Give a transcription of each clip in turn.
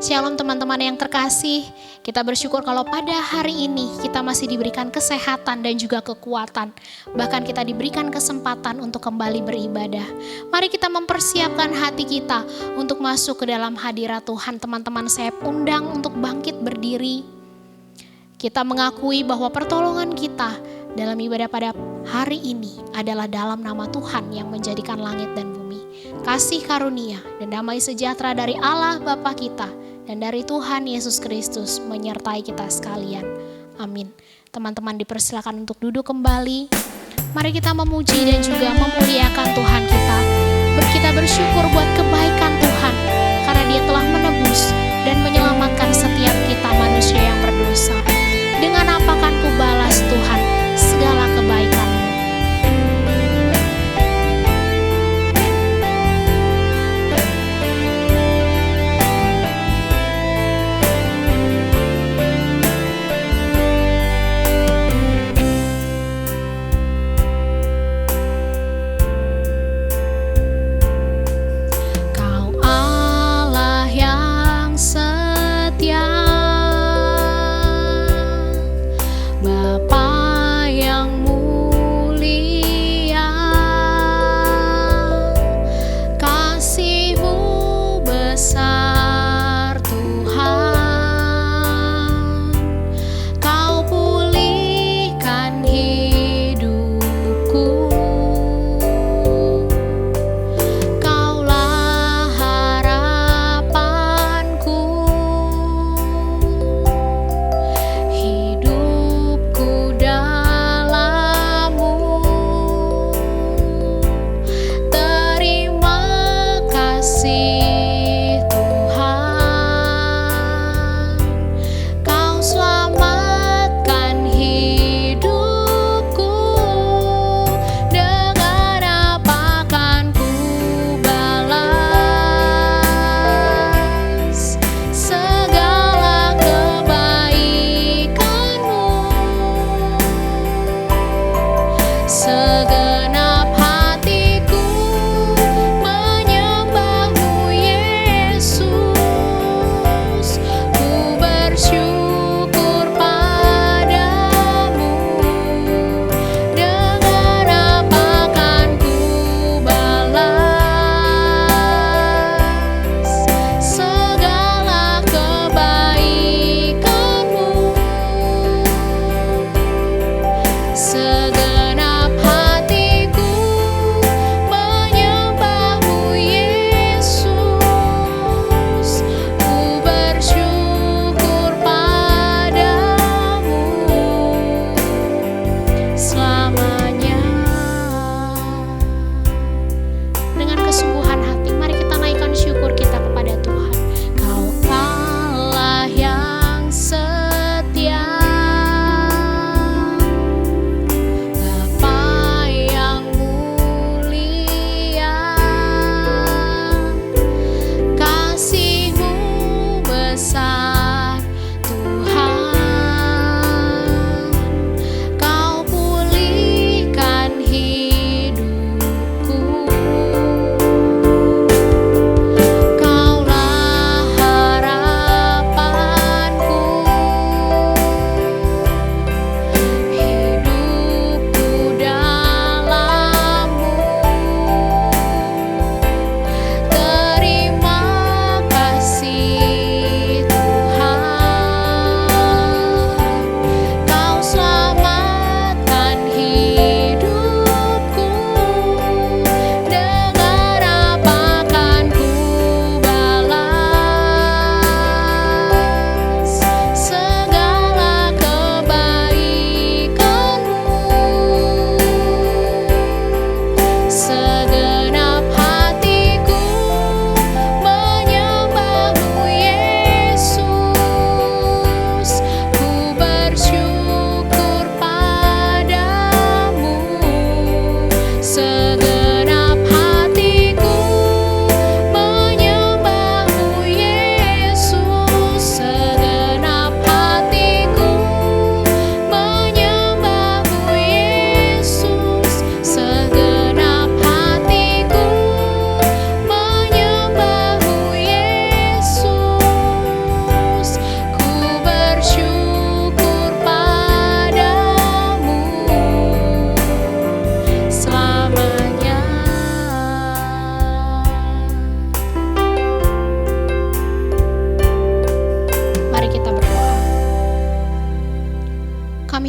Shalom teman-teman yang terkasih, kita bersyukur kalau pada hari ini kita masih diberikan kesehatan dan juga kekuatan. Bahkan kita diberikan kesempatan untuk kembali beribadah. Mari kita mempersiapkan hati kita untuk masuk ke dalam hadirat Tuhan. Teman-teman, saya undang untuk bangkit berdiri. Kita mengakui bahwa pertolongan kita dalam ibadah pada hari ini adalah dalam nama Tuhan yang menjadikan langit dan bumi. Kasih karunia dan damai sejahtera dari Allah Bapa kita dan dari Tuhan Yesus Kristus menyertai kita sekalian. Amin. Teman-teman dipersilakan untuk duduk kembali. Mari kita memuji dan juga memuliakan Tuhan kita. Kita bersyukur buat kebaikan Tuhan karena Dia telah menebus dan menyelamatkan setiap kita manusia yang berdosa. Dengan apa akan kubalas Tuhan segala kebaikan-Mu?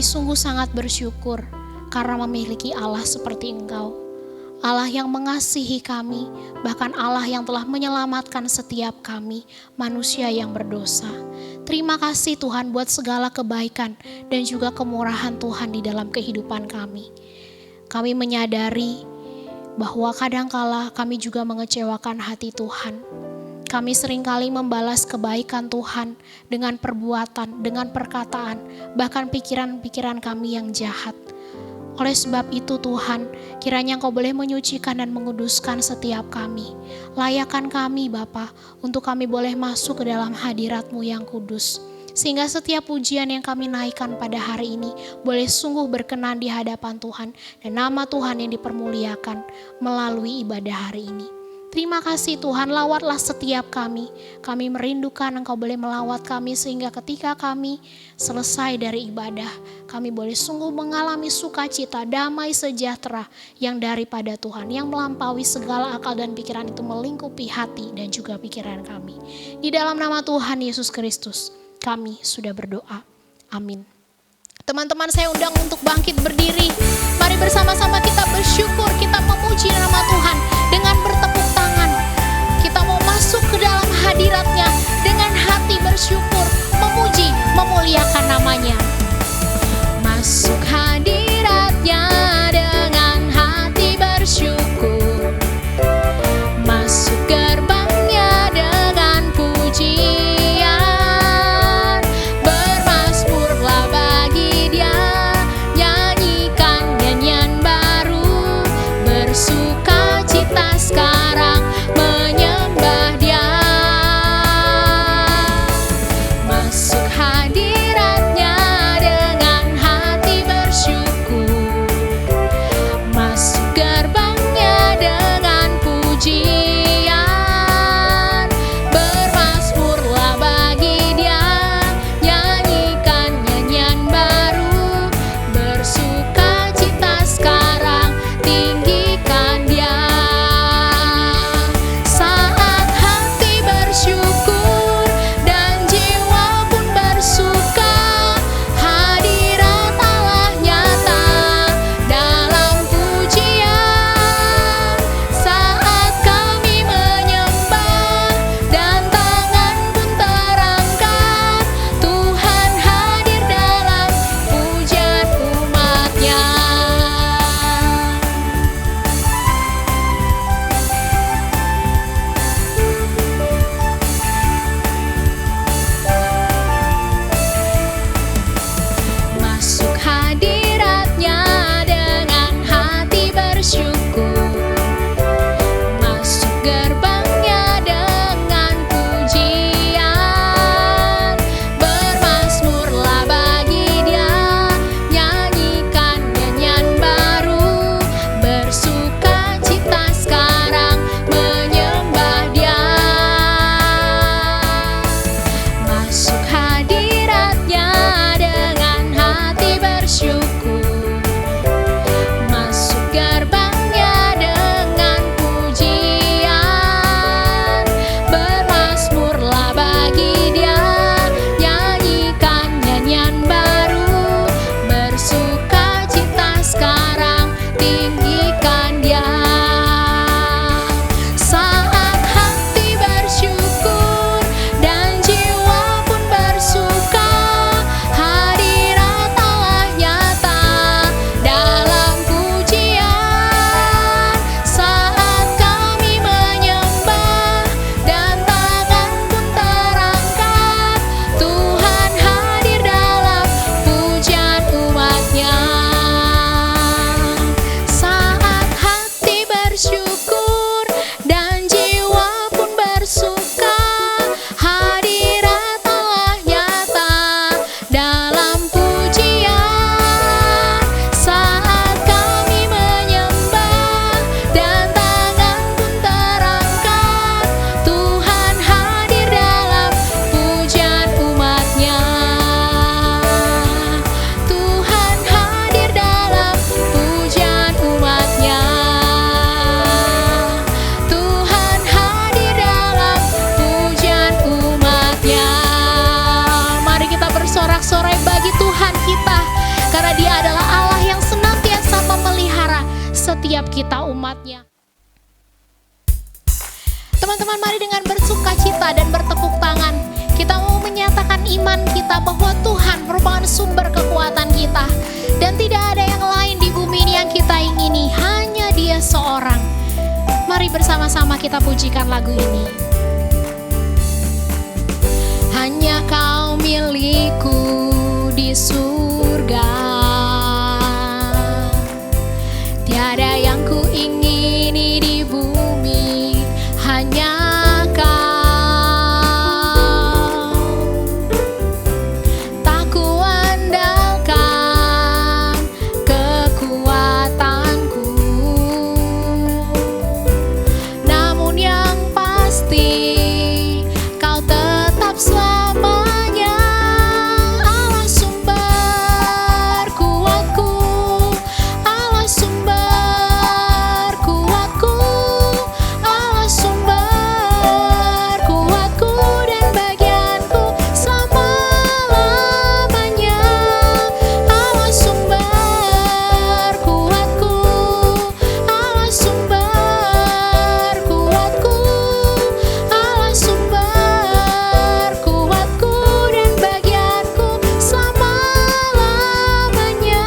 Kami sungguh sangat bersyukur karena memiliki Allah seperti Engkau. Allah yang mengasihi kami, bahkan Allah yang telah menyelamatkan setiap kami, manusia yang berdosa. Terima kasih Tuhan buat segala kebaikan dan juga kemurahan Tuhan di dalam kehidupan kami. Kami menyadari bahwa kadangkala kami juga mengecewakan hati Tuhan. Kami seringkali membalas kebaikan Tuhan dengan perbuatan, dengan perkataan, bahkan pikiran-pikiran kami yang jahat. Oleh sebab itu Tuhan, kiranya Engkau boleh menyucikan dan menguduskan setiap kami. Layakan kami Bapa, untuk kami boleh masuk ke dalam hadirat-Mu yang kudus. Sehingga setiap pujian yang kami naikkan pada hari ini boleh sungguh berkenan di hadapan Tuhan. Dan nama Tuhan yang dipermuliakan melalui ibadah hari ini. Terima kasih Tuhan, lawatlah setiap kami. Kami merindukan Engkau boleh melawat kami sehingga ketika kami selesai dari ibadah, kami boleh sungguh mengalami sukacita, damai sejahtera yang daripada Tuhan, yang melampaui segala akal dan pikiran itu melingkupi hati dan juga pikiran kami. Di dalam nama Tuhan Yesus Kristus, kami sudah berdoa. Amin. Teman-teman, saya undang untuk bangkit berdiri. Mari bersama-sama kita bersyukur, kita memuji nama Tuhan dengan bertepuk tangan. Kita mau masuk ke dalam hadirat-Nya dengan hati bersyukur, memuji, memuliakan namanya. Masuk hadirat-Nya dengan hati bersyukur. Masuk gerbang-Nya dengan pujian. Bermasmurlah bagi Dia, nyanyikan nyanyian baru. Bersukacita sekarang menyembah Dia. Masuk hadirat-Nya dengan hati bersyukur. Masuk gerbang-Nya dengan pujian. Bermasmurlah bagi Dia, nyanyikan nyanyian baru. Bersukacita sekarang, tinggikan Dia. Saat hati bersyukur dan jiwa pun bersuka, hadirat Allah nyata dalam pujian. Saat kami menyembah dan tangan pun terangkat, Tuhan hadir dalam pujian umat-Nya. Masuk hadirat-Nya dengan hati bersyukur. Masuk gerbang-Nya dengan pujian. Bermasmurlah bagi Dia, nyanyikan nyanyian baru. Bersukacita sekarang menyembah Dia. Masuk hadirat-Nya dengan hati bersyukur. Masuk gerbang-Nya dengan pujian. Bermasmurlah bagi Dia, nyanyikan nyanyian baru. Bersukacita sekarang, tinggikan Dia. Saat hati bersyukur dan jiwa pun bersuka, hadirat Allah nyata dalam pujian. Saat kami menyembah dan tangan pun terangkat, Tuhan hadir dalam pujian umat-Nya. Saat hati bersyukur dan jiwa pun bersuka, hadirat Allah nyata dalam pujian. Saat kami menyembah dan tangan pun terangkat, Tuhan hadir dalam pujian umat-Nya. Tuhan hadir dalam pujian umat-Nya. Tuhan hadir dalam pujian umat-Nya. Mari kita bersorak-sorai bagi Tuhan kita, kita umatnya. Teman-teman, mari dengan bersuka cita dan bertepuk tangan, kita mau menyatakan iman kita bahwa Tuhan merupakan sumber kekuatan kita. Dan tidak ada yang lain di bumi ini yang kita ingini, hanya Dia seorang. Mari bersama-sama kita pujikan lagu ini. Hanya Kau milikku di surga, tiada yang ku ingini di bumi, hanya Kau. Tak kuandalkan kekuatanku, namun yang pasti Kau tetap selamanya Allah sumber kuatku, Allah sumber kuatku, Allah sumber kuatku dan bagianku selama-lamanya. Allah sumber kuatku, Allah sumber kuatku, Allah sumber kuatku dan bagianku selama-lamanya,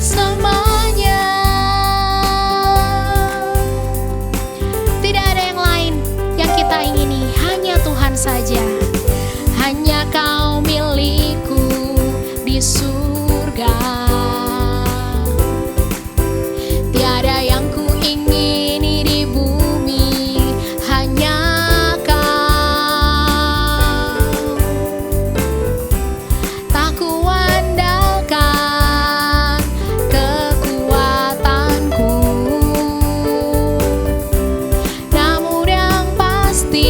selamanya. Tidak ada yang lain yang kita ingini, hanya Tuhan saja. Hanya Kau milikku di surga, tiada yang ku ingini di bumi, hanya Kau. Tak kuandalkan kekuatanku, namun yang pasti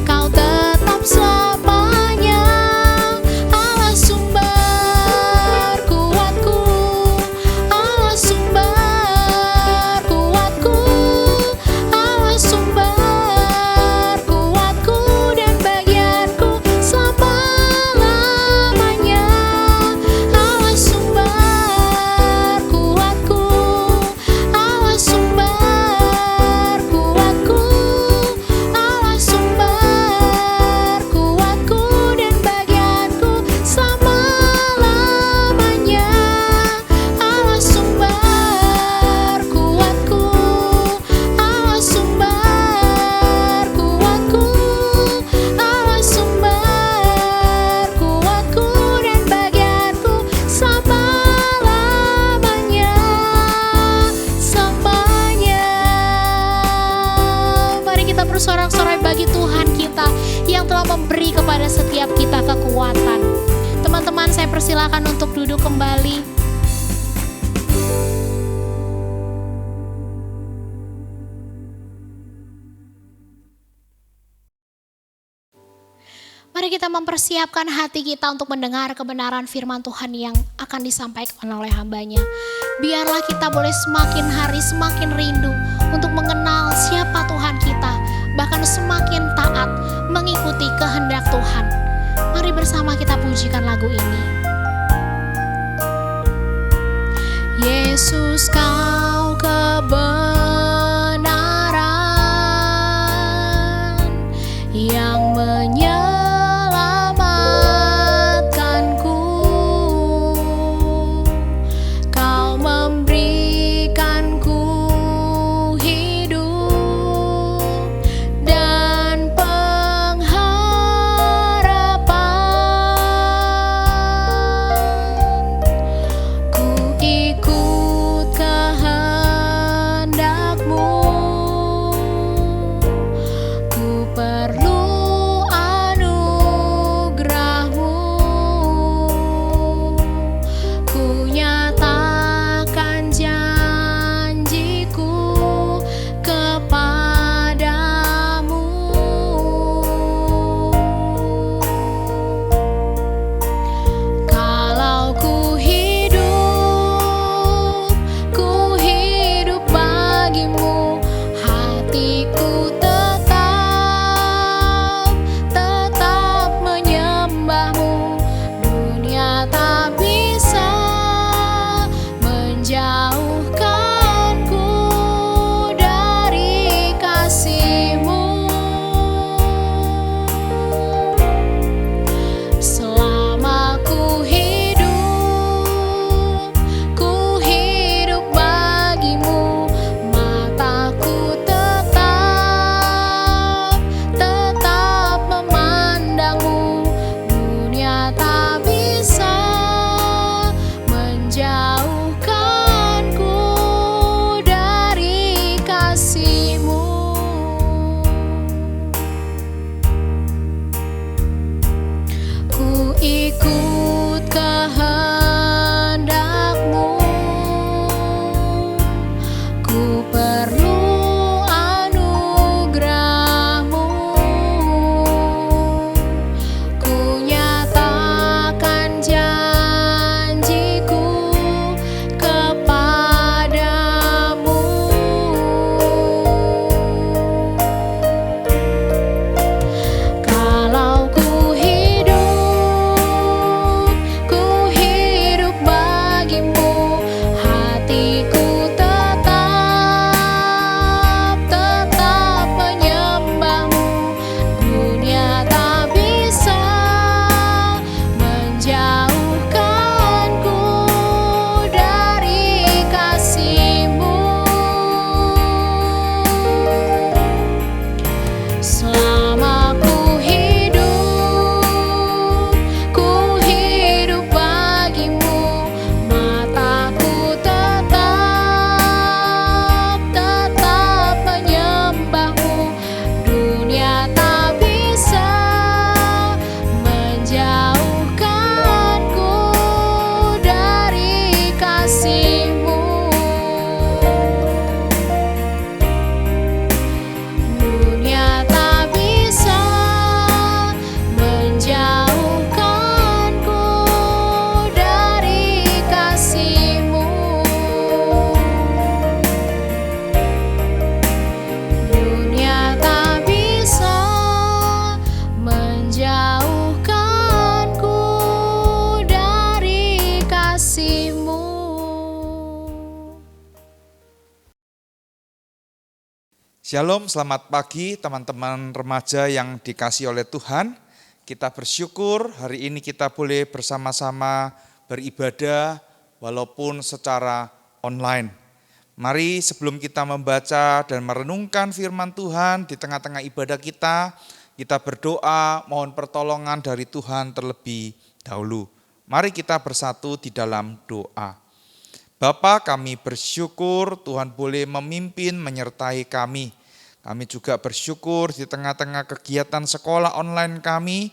Kau tetap selamanya Allah sumber kuatku, Allah sumber kuatku, Allah sumber kuatku dan bagianku selama-lamanya. Allah sumber kuatku, Allah sumber kuatku, Allah sumber kuatku dan bagianku selama-lamanya. Allah sumber kuatku, Allah sumber kuatku, Allah sumber kuatku dan bagianku selama-lamanya, selamanya. Mari kita bersorak-sorai bagi Tuhan kita yang telah memberi kepada setiap kita kekuatan. Teman-teman, saya persilakan untuk duduk kembali. Mari kita mempersiapkan hati kita untuk mendengar kebenaran firman Tuhan yang akan disampaikan oleh hambanya. Biarlah kita boleh semakin hari semakin rindu untuk mengenal siapa Tuhan kita, bahkan semakin taat mengikuti kehendak Tuhan. Mari bersama kita pujikan lagu ini. Yesus, Kau kebenaran yang menyelamatkanku. Kau memberikanku hidup dan pengharapan. Ku ikut kehendak Shalom, selamat pagi teman-teman remaja yang dikasihi oleh Tuhan. Kita bersyukur hari ini kita boleh bersama-sama beribadah walaupun secara online. Mari sebelum kita membaca dan merenungkan firman Tuhan di tengah-tengah ibadah kita berdoa mohon pertolongan dari Tuhan terlebih dahulu. Mari kita bersatu di dalam doa. Bapa, kami bersyukur Tuhan boleh memimpin menyertai kami. Kami juga bersyukur di tengah-tengah kegiatan sekolah online kami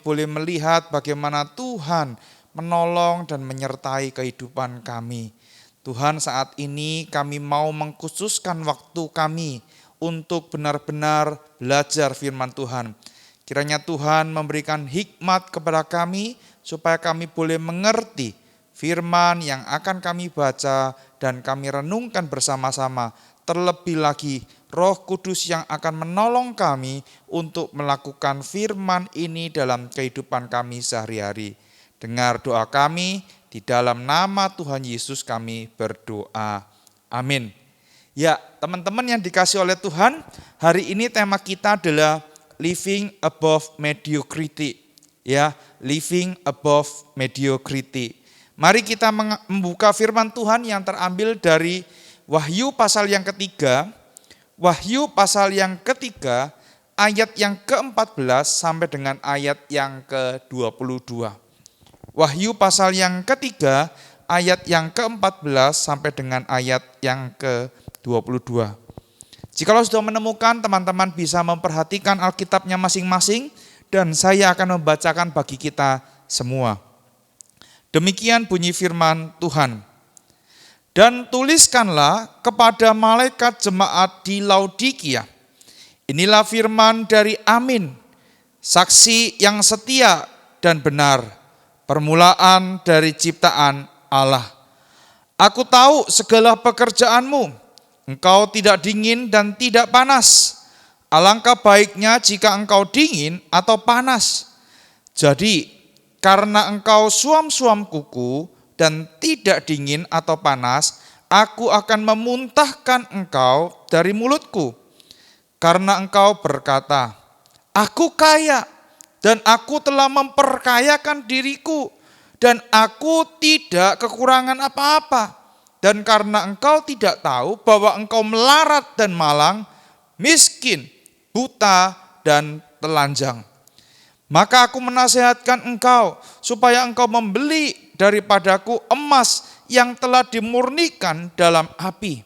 boleh melihat bagaimana Tuhan menolong dan menyertai kehidupan kami. Tuhan, saat ini kami mau mengkhususkan waktu kami untuk benar-benar belajar firman Tuhan. Kiranya Tuhan memberikan hikmat kepada kami supaya kami boleh mengerti firman yang akan kami baca dan kami renungkan bersama-sama. Terlebih lagi Roh Kudus yang akan menolong kami untuk melakukan firman ini dalam kehidupan kami sehari-hari. Dengar doa kami, di dalam nama Tuhan Yesus kami berdoa. Amin. Ya, teman-teman yang dikasihi oleh Tuhan, hari ini tema kita adalah Living Above Mediocrity. Ya, Living Above Mediocrity. Mari kita membuka firman Tuhan yang terambil dari Wahyu pasal yang ketiga. Wahyu pasal yang ketiga ayat yang ke-14 sampai dengan ayat yang ke-22. Wahyu pasal yang ketiga ayat yang ke-14 sampai dengan ayat yang ke-22. Jikalau sudah menemukan, teman-teman bisa memperhatikan Alkitabnya masing-masing dan saya akan membacakan bagi kita semua. Demikian bunyi firman Tuhan. Dan tuliskanlah kepada malaikat jemaat di Laodikia. Inilah firman dari Amin, saksi yang setia dan benar, permulaan dari ciptaan Allah. Aku tahu segala pekerjaanmu, engkau tidak dingin dan tidak panas. Alangkah baiknya jika engkau dingin atau panas. Jadi, karena engkau suam-suam kuku dan tidak dingin atau panas, aku akan memuntahkan engkau dari mulutku. Karena engkau berkata, aku kaya dan aku telah memperkayakan diriku dan aku tidak kekurangan apa-apa. Dan karena engkau tidak tahu bahwa engkau melarat dan malang, miskin, buta dan telanjang. Maka aku menasihatkan engkau supaya engkau membeli daripadaku emas yang telah dimurnikan dalam api,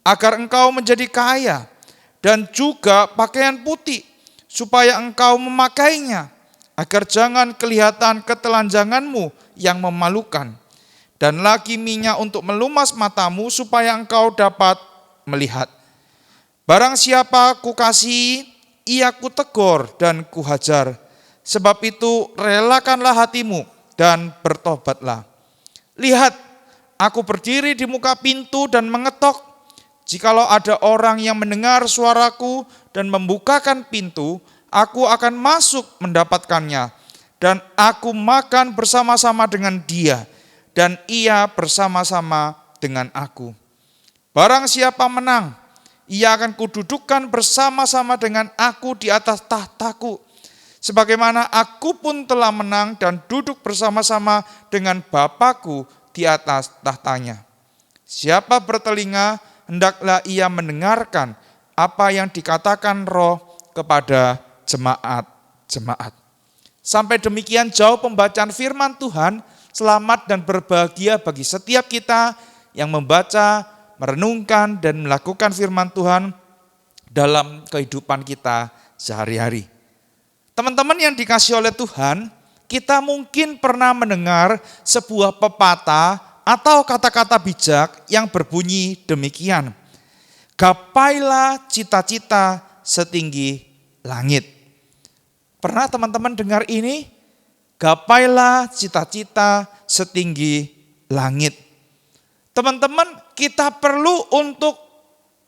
agar engkau menjadi kaya, dan juga pakaian putih, supaya engkau memakainya, agar jangan kelihatan ketelanjanganmu yang memalukan, dan lagi minyak untuk melumas matamu, supaya engkau dapat melihat. Barang siapa kukasihi, ia kutegur dan kuhajar. Sebab itu relakanlah hatimu dan bertobatlah. Lihat, aku berdiri di muka pintu dan mengetok. Jikalau ada orang yang mendengar suaraku dan membukakan pintu, aku akan masuk mendapatkannya. Dan aku makan bersama-sama dengan dia, dan ia bersama-sama dengan aku. Barang siapa menang, ia akan kududukkan bersama-sama dengan aku di atas tahtaku, sebagaimana aku pun telah menang dan duduk bersama-sama dengan Bapa-Ku di atas tahtanya. Siapa bertelinga, hendaklah ia mendengarkan apa yang dikatakan Roh kepada jemaat-jemaat. Sampai demikian jauh pembacaan firman Tuhan. Selamat dan berbahagia bagi setiap kita yang membaca, merenungkan dan melakukan firman Tuhan dalam kehidupan kita sehari-hari. Teman-teman yang dikasihi oleh Tuhan, kita mungkin pernah mendengar sebuah pepatah atau kata-kata bijak yang berbunyi demikian. Gapailah cita-cita setinggi langit. Pernah teman-teman dengar ini? Gapailah cita-cita setinggi langit. Teman-teman, kita perlu untuk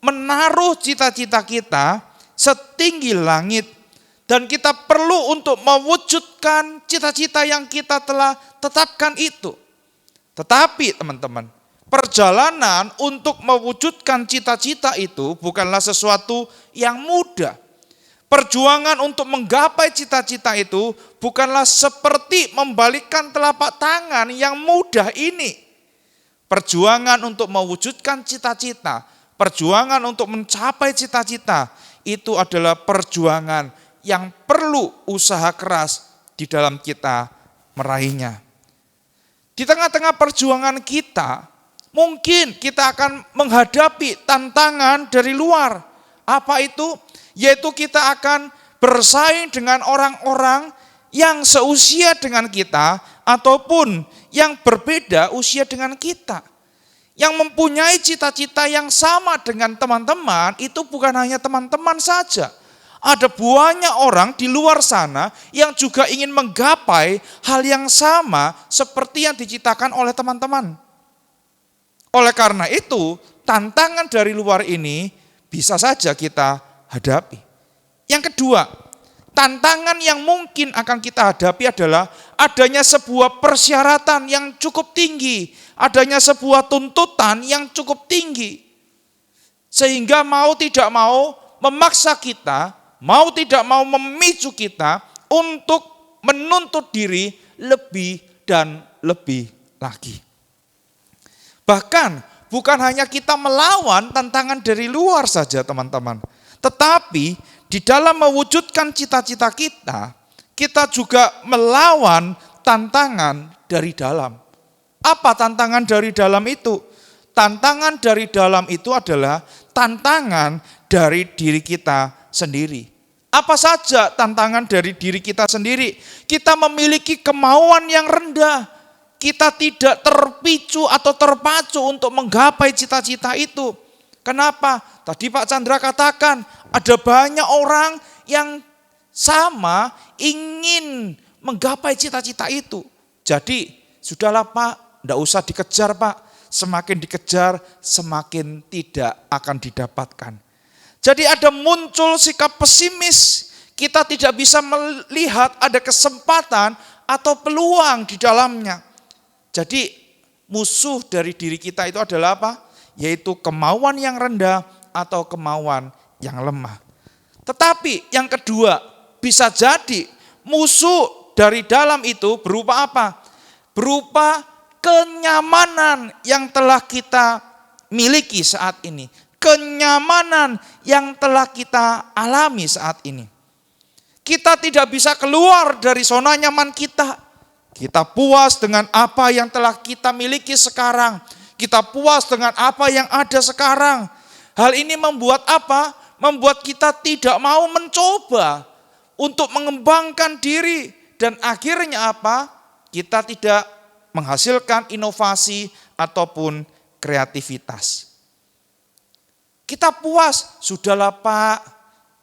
menaruh cita-cita kita setinggi langit. Dan kita perlu untuk mewujudkan cita-cita yang kita telah tetapkan itu. Tetapi teman-teman, perjalanan untuk mewujudkan cita-cita itu bukanlah sesuatu yang mudah. Perjuangan untuk menggapai cita-cita itu bukanlah seperti membalikkan telapak tangan yang mudah ini. Perjuangan untuk mewujudkan cita-cita, perjuangan untuk mencapai cita-cita, itu adalah perjuangan yang perlu usaha keras di dalam kita meraihnya. Di tengah-tengah perjuangan kita, mungkin kita akan menghadapi tantangan dari luar. Apa itu? Yaitu kita akan bersaing dengan orang-orang yang seusia dengan kita ataupun yang berbeda usia dengan kita. Yang mempunyai cita-cita yang sama dengan teman-teman itu bukan hanya teman-teman saja. Ada banyak orang di luar sana yang juga ingin menggapai hal yang sama seperti yang diciptakan oleh teman-teman. Oleh karena itu, tantangan dari luar ini bisa saja kita hadapi. Yang kedua, tantangan yang mungkin akan kita hadapi adalah adanya sebuah persyaratan yang cukup tinggi, adanya sebuah tuntutan yang cukup tinggi. Sehingga mau tidak mau memaksa kita, mau tidak mau memicu kita untuk menuntut diri lebih dan lebih lagi. Bahkan bukan hanya kita melawan tantangan dari luar saja teman-teman. Tetapi di dalam mewujudkan cita-cita kita, kita juga melawan tantangan dari dalam. Apa tantangan dari dalam itu? Tantangan dari dalam itu adalah tantangan dari diri kita sendiri. Apa saja tantangan dari diri kita sendiri? Kita memiliki kemauan yang rendah. Kita tidak terpicu atau terpacu untuk menggapai cita-cita itu. Kenapa? Tadi Pak Chandra katakan, ada banyak orang yang sama ingin menggapai cita-cita itu. Jadi, sudahlah Pak, tidak usah dikejar Pak. Semakin dikejar, semakin tidak akan didapatkan. Jadi ada muncul sikap pesimis. Kita tidak bisa melihat ada kesempatan atau peluang di dalamnya. Jadi musuh dari diri kita itu adalah apa? Yaitu kemauan yang rendah atau kemauan yang lemah. Tetapi yang kedua, bisa jadi musuh dari dalam itu berupa apa? Berupa kenyamanan yang telah kita miliki saat ini. Kenyamanan yang telah kita alami saat ini. Kita tidak bisa keluar dari zona nyaman kita. Kita puas dengan apa yang telah kita miliki sekarang. Kita puas dengan apa yang ada sekarang. Hal ini membuat apa? Membuat kita tidak mau mencoba untuk mengembangkan diri. Dan akhirnya apa? Kita tidak menghasilkan inovasi ataupun kreativitas. Kita puas, sudahlah Pak,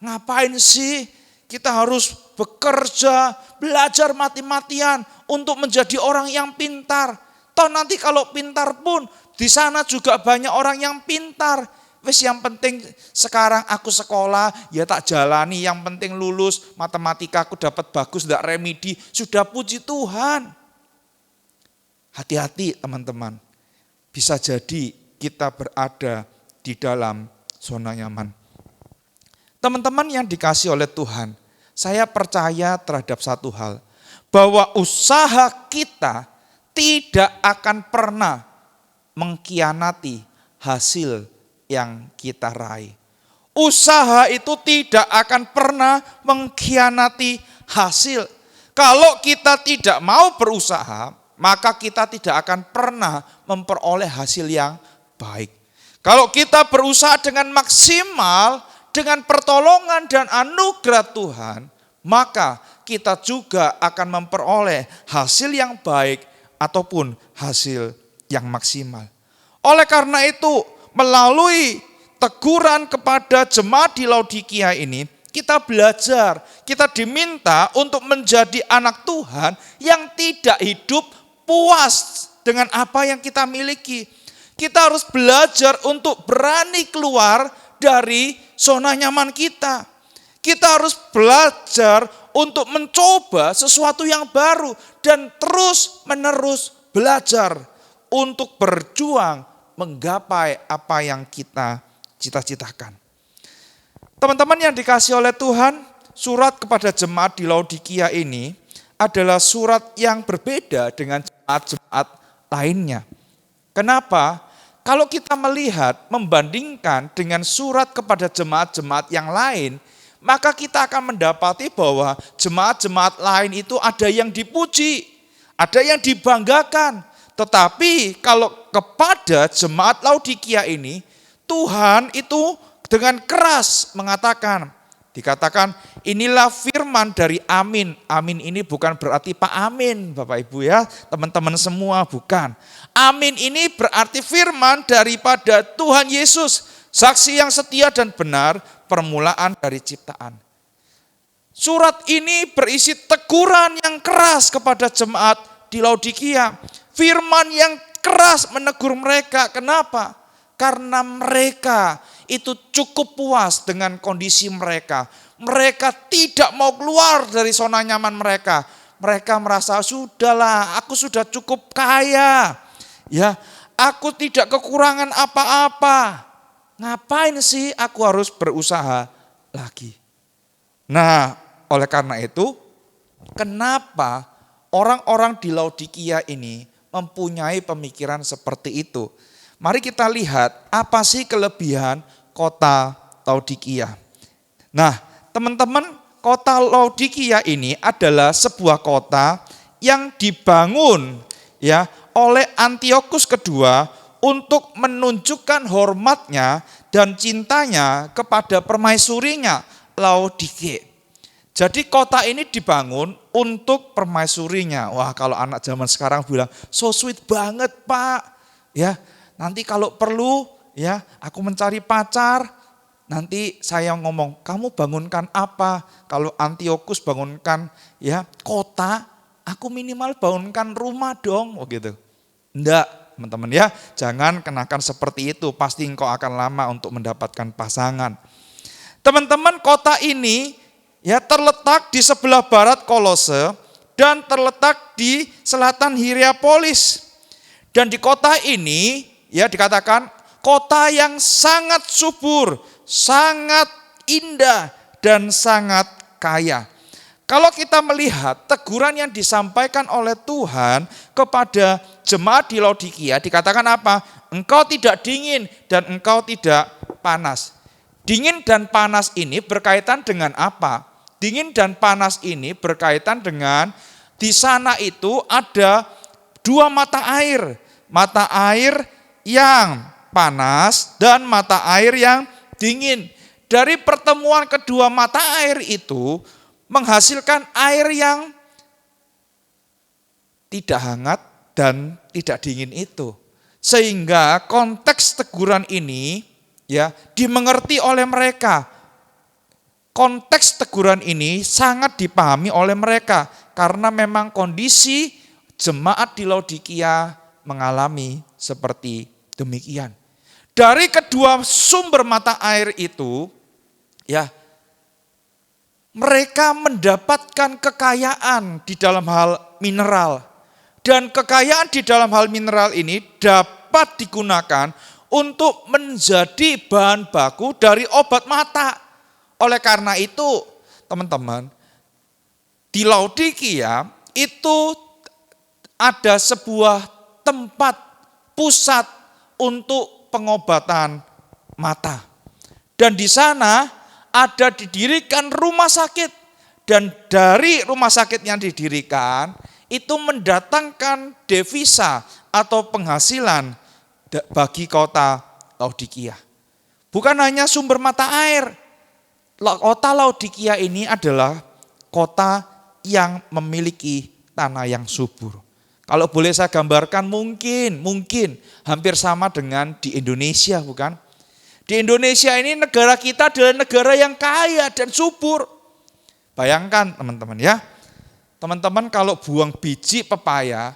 ngapain sih? Kita harus bekerja, belajar mati-matian untuk menjadi orang yang pintar. Toh nanti kalau pintar pun, di sana juga banyak orang yang pintar. Wes yang penting sekarang aku sekolah, ya tak jalani, yang penting lulus, matematika aku dapat bagus, tidak remedi, sudah puji Tuhan. Hati-hati teman-teman, bisa jadi kita berada di dalam zona nyaman. Teman-teman yang dikasih oleh Tuhan, saya percaya terhadap satu hal, bahwa usaha kita tidak akan pernah mengkhianati hasil yang kita raih. Usaha itu tidak akan pernah mengkhianati hasil. Kalau kita tidak mau berusaha, maka kita tidak akan pernah memperoleh hasil yang baik. Kalau kita berusaha dengan maksimal, dengan pertolongan dan anugerah Tuhan, maka kita juga akan memperoleh hasil yang baik ataupun hasil yang maksimal. Oleh karena itu, melalui teguran kepada jemaat di Laodikia ini, kita belajar, kita diminta untuk menjadi anak Tuhan yang tidak hidup puas dengan apa yang kita miliki. Kita harus belajar untuk berani keluar dari zona nyaman kita. Kita harus belajar untuk mencoba sesuatu yang baru dan terus-menerus belajar untuk berjuang menggapai apa yang kita cita-citakan. Teman-teman yang dikasihi oleh Tuhan, surat kepada jemaat di Laodikia ini adalah surat yang berbeda dengan jemaat-jemaat lainnya. Kenapa? Kalau kita melihat, membandingkan dengan surat kepada jemaat-jemaat yang lain, maka kita akan mendapati bahwa jemaat-jemaat lain itu ada yang dipuji, ada yang dibanggakan. Tetapi kalau kepada jemaat Laodikia ini, Tuhan itu dengan keras dikatakan inilah firman dari Amin. Amin ini bukan berarti Pak Amin, Bapak Ibu ya, teman-teman semua, bukan. Amin ini berarti firman daripada Tuhan Yesus, saksi yang setia dan benar, permulaan dari ciptaan. Surat ini berisi teguran yang keras kepada jemaat di Laodikia. Firman yang keras menegur mereka. Kenapa? Karena mereka itu cukup puas dengan kondisi mereka. Mereka tidak mau keluar dari zona nyaman mereka. Mereka merasa, sudahlah, aku sudah cukup kaya. Ya, aku tidak kekurangan apa-apa. Ngapain sih aku harus berusaha lagi? Nah, oleh karena itu, kenapa orang-orang di Laodikia ini mempunyai pemikiran seperti itu? Mari kita lihat apa sih kelebihan kota Laodikia. Nah, teman-teman, kota Laodikia ini adalah sebuah kota yang dibangun ya oleh Antiochus kedua untuk menunjukkan hormatnya dan cintanya kepada permaisurinya Laodike. Jadi kota ini dibangun untuk permaisurinya. Wah, kalau anak zaman sekarang bilang, so sweet banget Pak. Ya, nanti kalau perlu ya aku mencari pacar, nanti saya ngomong, kamu bangunkan apa? Kalau Antiochus bangunkan ya kota, aku minimal bangunkan rumah dong, gitu. Enggak, teman-teman ya, jangan kenakan seperti itu, pasti engkau akan lama untuk mendapatkan pasangan. Teman-teman, kota ini ya terletak di sebelah barat Kolose dan terletak di selatan Hierapolis. Dan di kota ini ya dikatakan kota yang sangat subur, sangat indah dan sangat kaya. Kalau kita melihat teguran yang disampaikan oleh Tuhan kepada jemaat di Laodikia, dikatakan apa? Engkau tidak dingin dan engkau tidak panas. Dingin dan panas ini berkaitan dengan apa? Dingin dan panas ini berkaitan dengan di sana itu ada dua mata air. Mata air yang panas dan mata air yang dingin. Dari pertemuan kedua mata air itu menghasilkan air yang tidak hangat dan tidak dingin itu. Sehingga konteks teguran ini ya dimengerti oleh mereka. Konteks teguran ini sangat dipahami oleh mereka karena memang kondisi jemaat di Laodikia mengalami seperti demikian. Dari kedua sumber mata air itu ya mereka mendapatkan kekayaan di dalam hal mineral. Dan kekayaan di dalam hal mineral ini dapat digunakan untuk menjadi bahan baku dari obat mata. Oleh karena itu, teman-teman, di Laodikia itu ada sebuah tempat pusat untuk pengobatan mata. Dan di sana ada didirikan rumah sakit, dan dari rumah sakit yang didirikan itu mendatangkan devisa atau penghasilan bagi kota Laodikia. Bukan hanya sumber mata air, kota Laodikia ini adalah kota yang memiliki tanah yang subur. Kalau boleh saya gambarkan mungkin hampir sama dengan di Indonesia, bukan? Di Indonesia ini negara kita adalah negara yang kaya dan subur. Bayangkan teman-teman ya. Teman-teman kalau buang biji pepaya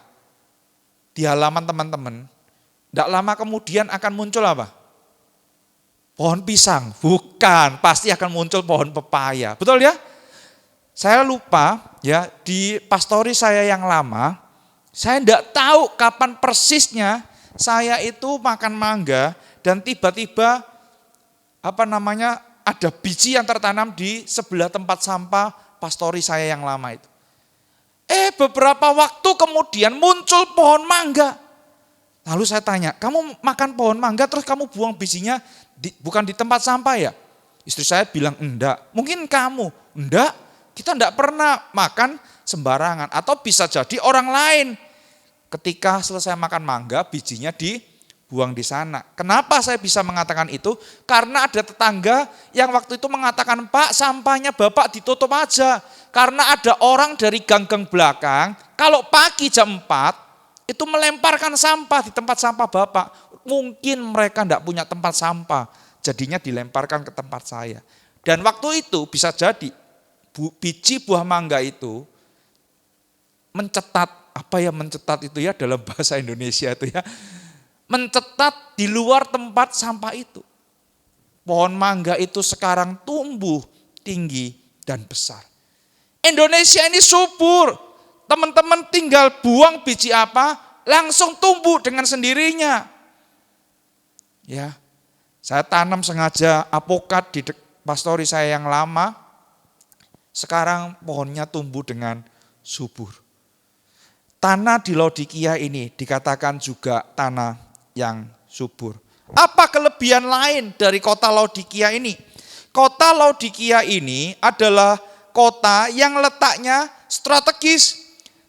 di halaman teman-teman, tidak lama kemudian akan muncul apa? Pohon pisang. Bukan, pasti akan muncul pohon pepaya. Betul ya? Saya lupa ya, di pastori saya yang lama, saya tidak tahu kapan persisnya saya itu makan mangga dan tiba-tiba ada biji yang tertanam di sebelah tempat sampah pastori saya yang lama itu. Beberapa waktu kemudian muncul pohon mangga. Lalu saya tanya, kamu makan pohon mangga terus kamu buang bijinya bukan di tempat sampah ya? Istri saya bilang enggak. Mungkin kamu, enggak, kita enggak pernah makan sembarangan. Atau bisa jadi orang lain ketika selesai makan mangga bijinya dibuang di sana. Kenapa saya bisa mengatakan itu? Karena ada tetangga yang waktu itu mengatakan, Pak, sampahnya Bapak ditutup aja. Karena ada orang dari gang-gang belakang, kalau pagi jam 4, itu melemparkan sampah di tempat sampah Bapak. Mungkin mereka enggak punya tempat sampah, jadinya dilemparkan ke tempat saya. Dan waktu itu bisa jadi biji buah mangga itu mencetat, mencetat itu ya dalam bahasa Indonesia itu ya, mencetat di luar tempat sampah itu. Pohon mangga itu sekarang tumbuh tinggi dan besar. Indonesia ini subur. Teman-teman tinggal buang biji apa, langsung tumbuh dengan sendirinya. Ya, saya tanam sengaja apokat di pastori saya yang lama. Sekarang pohonnya tumbuh dengan subur. Tanah di Laodikia ini dikatakan juga tanah yang subur. Apa kelebihan lain dari kota Laodikia ini? Kota Laodikia ini adalah kota yang letaknya strategis.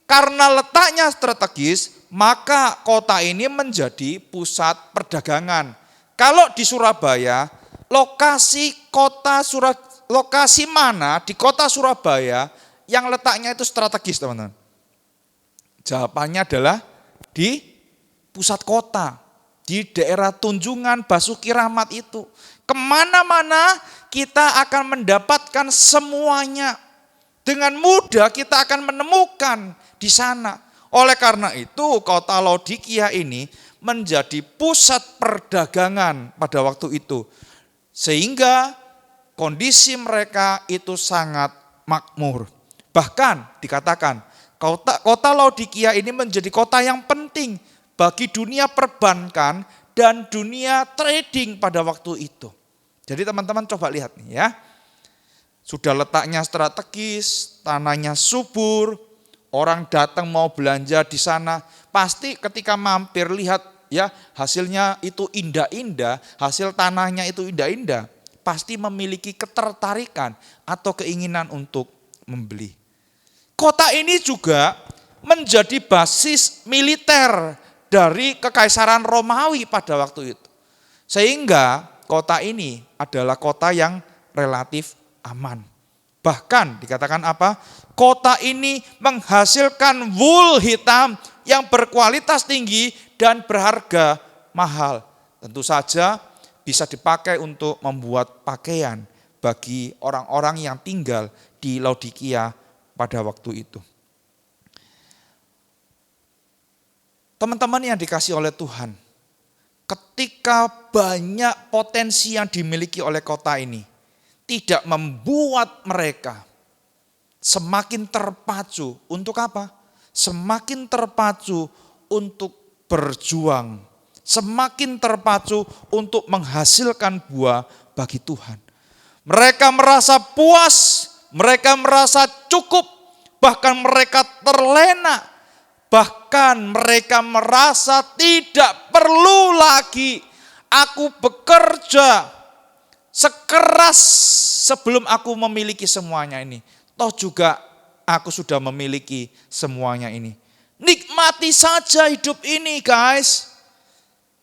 Karena letaknya strategis, maka kota ini menjadi pusat perdagangan. Kalau di Surabaya, lokasi mana di kota Surabaya yang letaknya itu strategis, teman-teman? Jawabannya adalah di pusat kota, di daerah Tunjungan, Basuki Rahmat itu. Kemana-mana kita akan mendapatkan semuanya. Dengan mudah kita akan menemukan di sana. Oleh karena itu kota Laodikia ini menjadi pusat perdagangan pada waktu itu. Sehingga kondisi mereka itu sangat makmur. Bahkan dikatakan kota Laodikia ini menjadi kota yang penting bagi dunia perbankan dan dunia trading pada waktu itu. Jadi teman-teman coba lihat nih ya. Sudah letaknya strategis, tanahnya subur, orang datang mau belanja di sana, pasti ketika mampir lihat ya hasilnya itu indah-indah, hasil tanahnya itu indah-indah, pasti memiliki ketertarikan atau keinginan untuk membeli. Kota ini juga menjadi basis militer dari Kekaisaran Romawi pada waktu itu. Sehingga kota ini adalah kota yang relatif aman. Bahkan dikatakan apa? Kota ini menghasilkan wool hitam yang berkualitas tinggi dan berharga mahal. Tentu saja bisa dipakai untuk membuat pakaian bagi orang-orang yang tinggal di Laodikia pada waktu itu. Teman-teman yang dikasihi oleh Tuhan, ketika banyak potensi yang dimiliki oleh kota ini, tidak membuat mereka semakin terpacu untuk apa? Semakin terpacu untuk berjuang, semakin terpacu untuk menghasilkan buah bagi Tuhan. Mereka merasa puas, mereka merasa cukup, bahkan mereka terlena, bahkan mereka merasa tidak perlu lagi aku bekerja sekeras sebelum aku memiliki semuanya ini. Toh juga aku sudah memiliki semuanya ini. Nikmati saja hidup ini guys.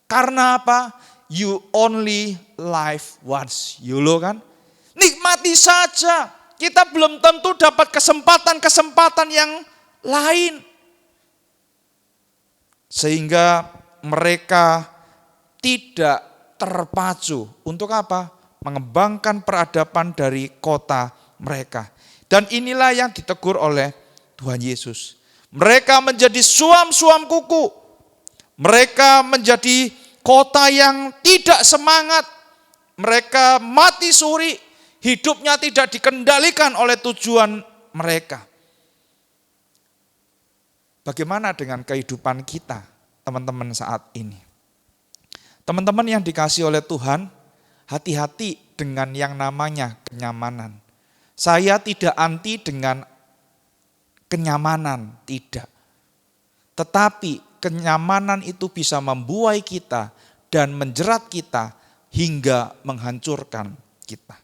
Karena apa? You only live once. YOLO kan? Nikmati saja. Kita belum tentu dapat kesempatan-kesempatan yang lain. Sehingga mereka tidak terpacu. Untuk apa? Mengembangkan peradaban dari kota mereka. Dan inilah yang ditegur oleh Tuhan Yesus. Mereka menjadi suam-suam kuku. Mereka menjadi kota yang tidak semangat. Mereka mati suri. Hidupnya tidak dikendalikan oleh tujuan mereka. Bagaimana dengan kehidupan kita, teman-teman saat ini? Teman-teman yang dikasihi oleh Tuhan, hati-hati dengan yang namanya kenyamanan. Saya tidak anti dengan kenyamanan, tidak. Tetapi kenyamanan itu bisa membuai kita dan menjerat kita hingga menghancurkan kita.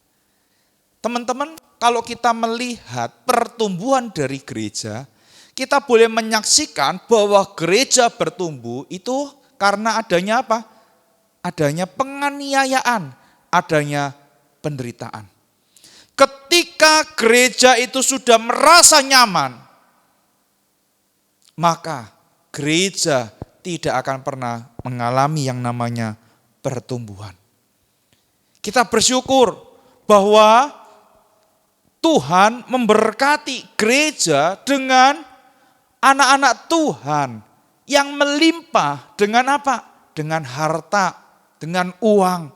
Teman-teman, kalau kita melihat pertumbuhan dari gereja, kita boleh menyaksikan bahwa gereja bertumbuh itu karena adanya apa? Adanya penganiayaan, adanya penderitaan. Ketika gereja itu sudah merasa nyaman, maka gereja tidak akan pernah mengalami yang namanya pertumbuhan. Kita bersyukur bahwa Tuhan memberkati gereja dengan anak-anak Tuhan yang melimpah dengan apa? Dengan harta, dengan uang.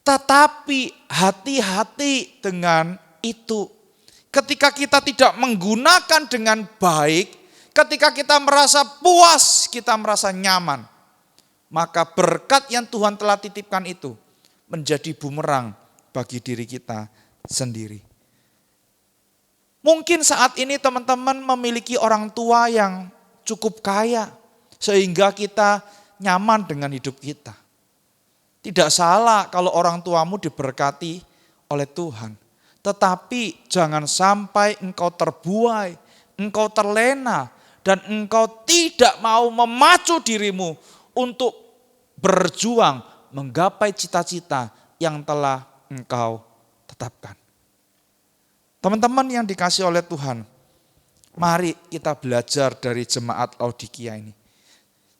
Tetapi hati-hati dengan itu. Ketika kita tidak menggunakan dengan baik, ketika kita merasa puas, kita merasa nyaman, maka berkat yang Tuhan telah titipkan itu menjadi bumerang bagi diri kita sendiri. Mungkin saat ini teman-teman memiliki orang tua yang cukup kaya, sehingga kita nyaman dengan hidup kita. Tidak salah kalau orang tuamu diberkati oleh Tuhan. Tetapi jangan sampai engkau terbuai, engkau terlena, dan engkau tidak mau memacu dirimu untuk berjuang menggapai cita-cita yang telah engkau tetapkan. Teman-teman yang dikasihi oleh Tuhan, mari kita belajar dari jemaat Laodikia ini.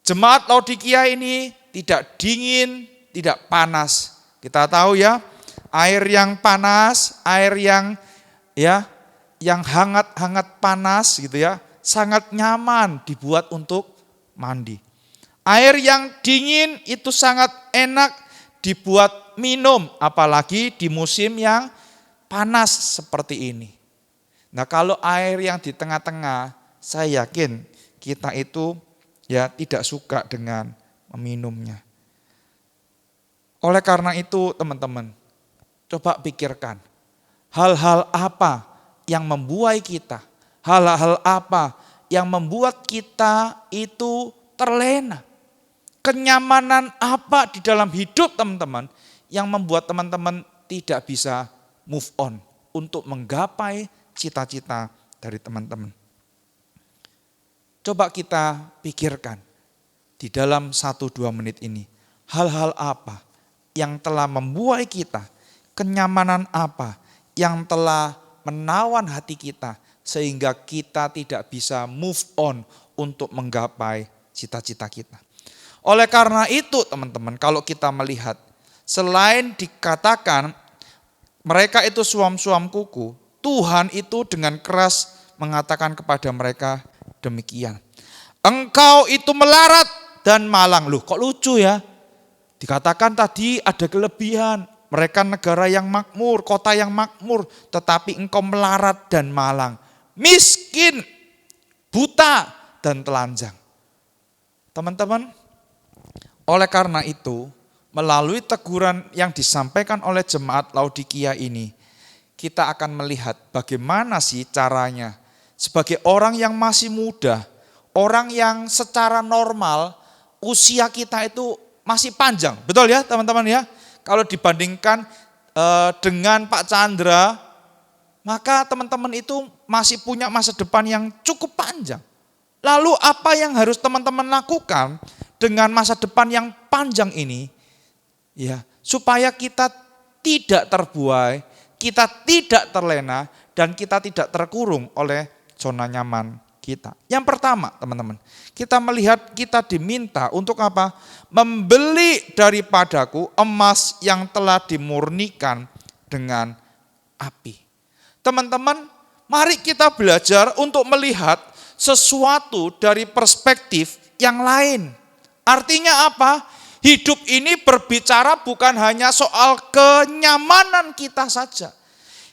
Jemaat Laodikia ini tidak dingin, tidak panas. Kita tahu ya, air yang panas, air yang hangat-hangat panas gitu ya, sangat nyaman dibuat untuk mandi. Air yang dingin itu sangat enak dibuat minum, apalagi di musim yang panas seperti ini. Nah, kalau air yang di tengah-tengah, saya yakin kita itu tidak suka dengan meminumnya. Oleh karena itu teman-teman, coba pikirkan hal-hal apa yang membuai kita, hal-hal apa yang membuat kita itu terlena. Kenyamanan apa di dalam hidup teman-teman yang membuat teman-teman tidak bisa move on untuk menggapai cita-cita dari teman-teman. Coba kita pikirkan di dalam 1-2 menit ini, hal-hal apa yang telah membuai kita, kenyamanan apa yang telah menawan hati kita sehingga kita tidak bisa move on untuk menggapai cita-cita kita. Oleh karena itu teman-teman, kalau kita melihat selain dikatakan mereka itu suam-suam kuku, Tuhan itu dengan keras mengatakan kepada mereka demikian. Engkau itu melarat dan malang. Loh, kok lucu ya? Dikatakan tadi ada kelebihan. Mereka negara yang makmur, kota yang makmur. Tetapi engkau melarat dan malang. Miskin, buta, dan telanjang. Teman-teman, oleh karena itu, melalui teguran yang disampaikan oleh jemaat Laodikia ini, kita akan melihat bagaimana sih caranya sebagai orang yang masih muda, orang yang secara normal usia kita itu masih panjang. Betul ya teman-teman ya? Kalau dibandingkan dengan Pak Chandra, maka teman-teman itu masih punya masa depan yang cukup panjang. Lalu apa yang harus teman-teman lakukan dengan masa depan yang panjang ini? Ya, supaya kita tidak terbuai, kita tidak terlena, dan kita tidak terkurung oleh zona nyaman kita. Yang pertama teman-teman, kita melihat kita diminta untuk apa? Membeli daripadaku emas yang telah dimurnikan dengan api. Teman-teman, mari kita belajar untuk melihat sesuatu dari perspektif yang lain. Artinya apa? Hidup ini berbicara bukan hanya soal kenyamanan kita saja.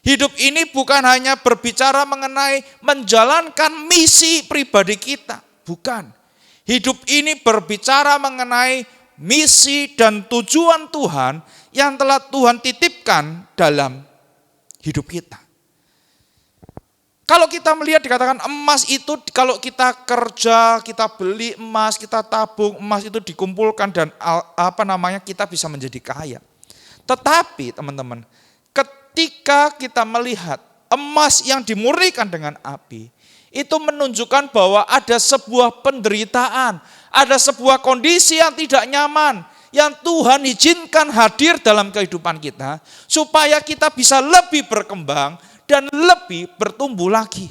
Hidup ini bukan hanya berbicara mengenai menjalankan misi pribadi kita. Bukan. Hidup ini berbicara mengenai misi dan tujuan Tuhan yang telah Tuhan titipkan dalam hidup kita. Kalau kita melihat dikatakan emas itu kalau kita kerja, kita beli emas, kita tabung emas itu dikumpulkan dan kita bisa menjadi kaya. Tetapi teman-teman, ketika kita melihat emas yang dimurnikan dengan api, itu menunjukkan bahwa ada sebuah penderitaan, ada sebuah kondisi yang tidak nyaman, yang Tuhan izinkan hadir dalam kehidupan kita, supaya kita bisa lebih berkembang dan lebih bertumbuh lagi.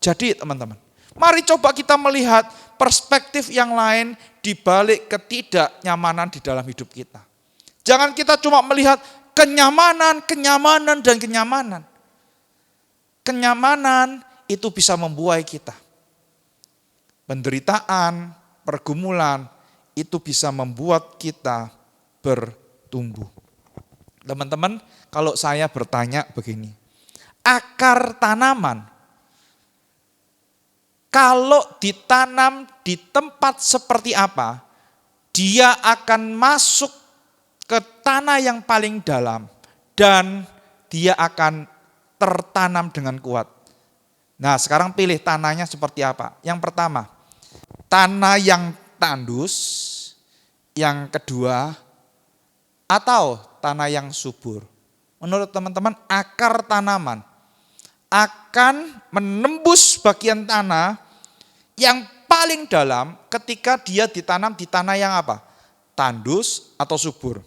Jadi teman-teman, mari coba kita melihat perspektif yang lain di balik ketidaknyamanan di dalam hidup kita. Jangan kita cuma melihat kenyamanan. Kenyamanan itu bisa membuai kita. Penderitaan, pergumulan itu bisa membuat kita bertumbuh. Teman-teman, kalau saya bertanya begini, akar tanaman kalau ditanam di tempat seperti apa, dia akan masuk ke tanah yang paling dalam dan dia akan tertanam dengan kuat. Nah, sekarang pilih tanahnya seperti apa. Yang pertama, tanah yang tandus. Yang kedua, atau tanah yang subur. Menurut teman-teman, akar tanaman akan menembus bagian tanah yang paling dalam ketika dia ditanam di tanah yang apa? Tandus atau subur.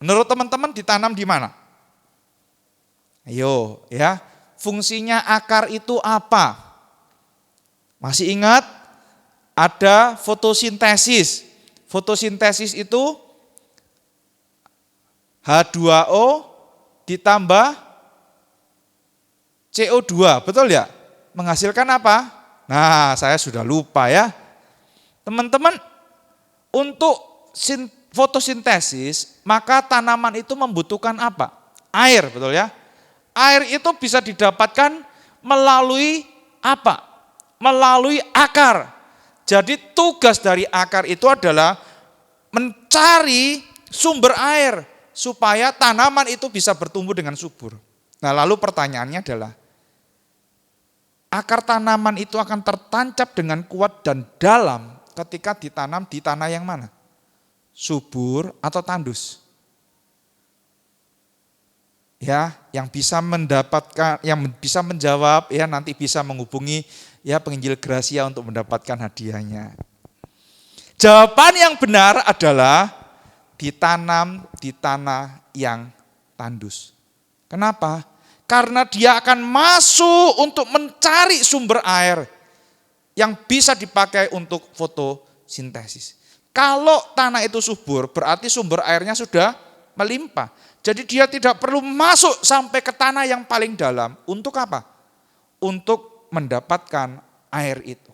Menurut teman-teman ditanam di mana? Ayo ya, fungsinya akar itu apa? Masih ingat? Ada fotosintesis. Fotosintesis itu H2O ditambah CO2, betul ya? Menghasilkan apa? Nah, saya sudah lupa ya. Teman-teman, untuk fotosintesis, maka tanaman itu membutuhkan apa? Air, betul ya? Air itu bisa didapatkan melalui apa? Melalui akar. Jadi tugas dari akar itu adalah mencari sumber air supaya tanaman itu bisa bertumbuh dengan subur. Nah, lalu pertanyaannya adalah, akar tanaman itu akan tertancap dengan kuat dan dalam ketika ditanam di tanah yang mana? Subur atau tandus? Ya, yang bisa mendapatkan, yang bisa menjawab ya nanti bisa menghubungi ya penginjil Gracia untuk mendapatkan hadiahnya. Jawaban yang benar adalah ditanam di tanah yang tandus. Kenapa? Karena dia akan masuk untuk mencari sumber air yang bisa dipakai untuk fotosintesis. Kalau tanah itu subur, berarti sumber airnya sudah melimpah. Jadi dia tidak perlu masuk sampai ke tanah yang paling dalam. Untuk apa? Untuk mendapatkan air itu.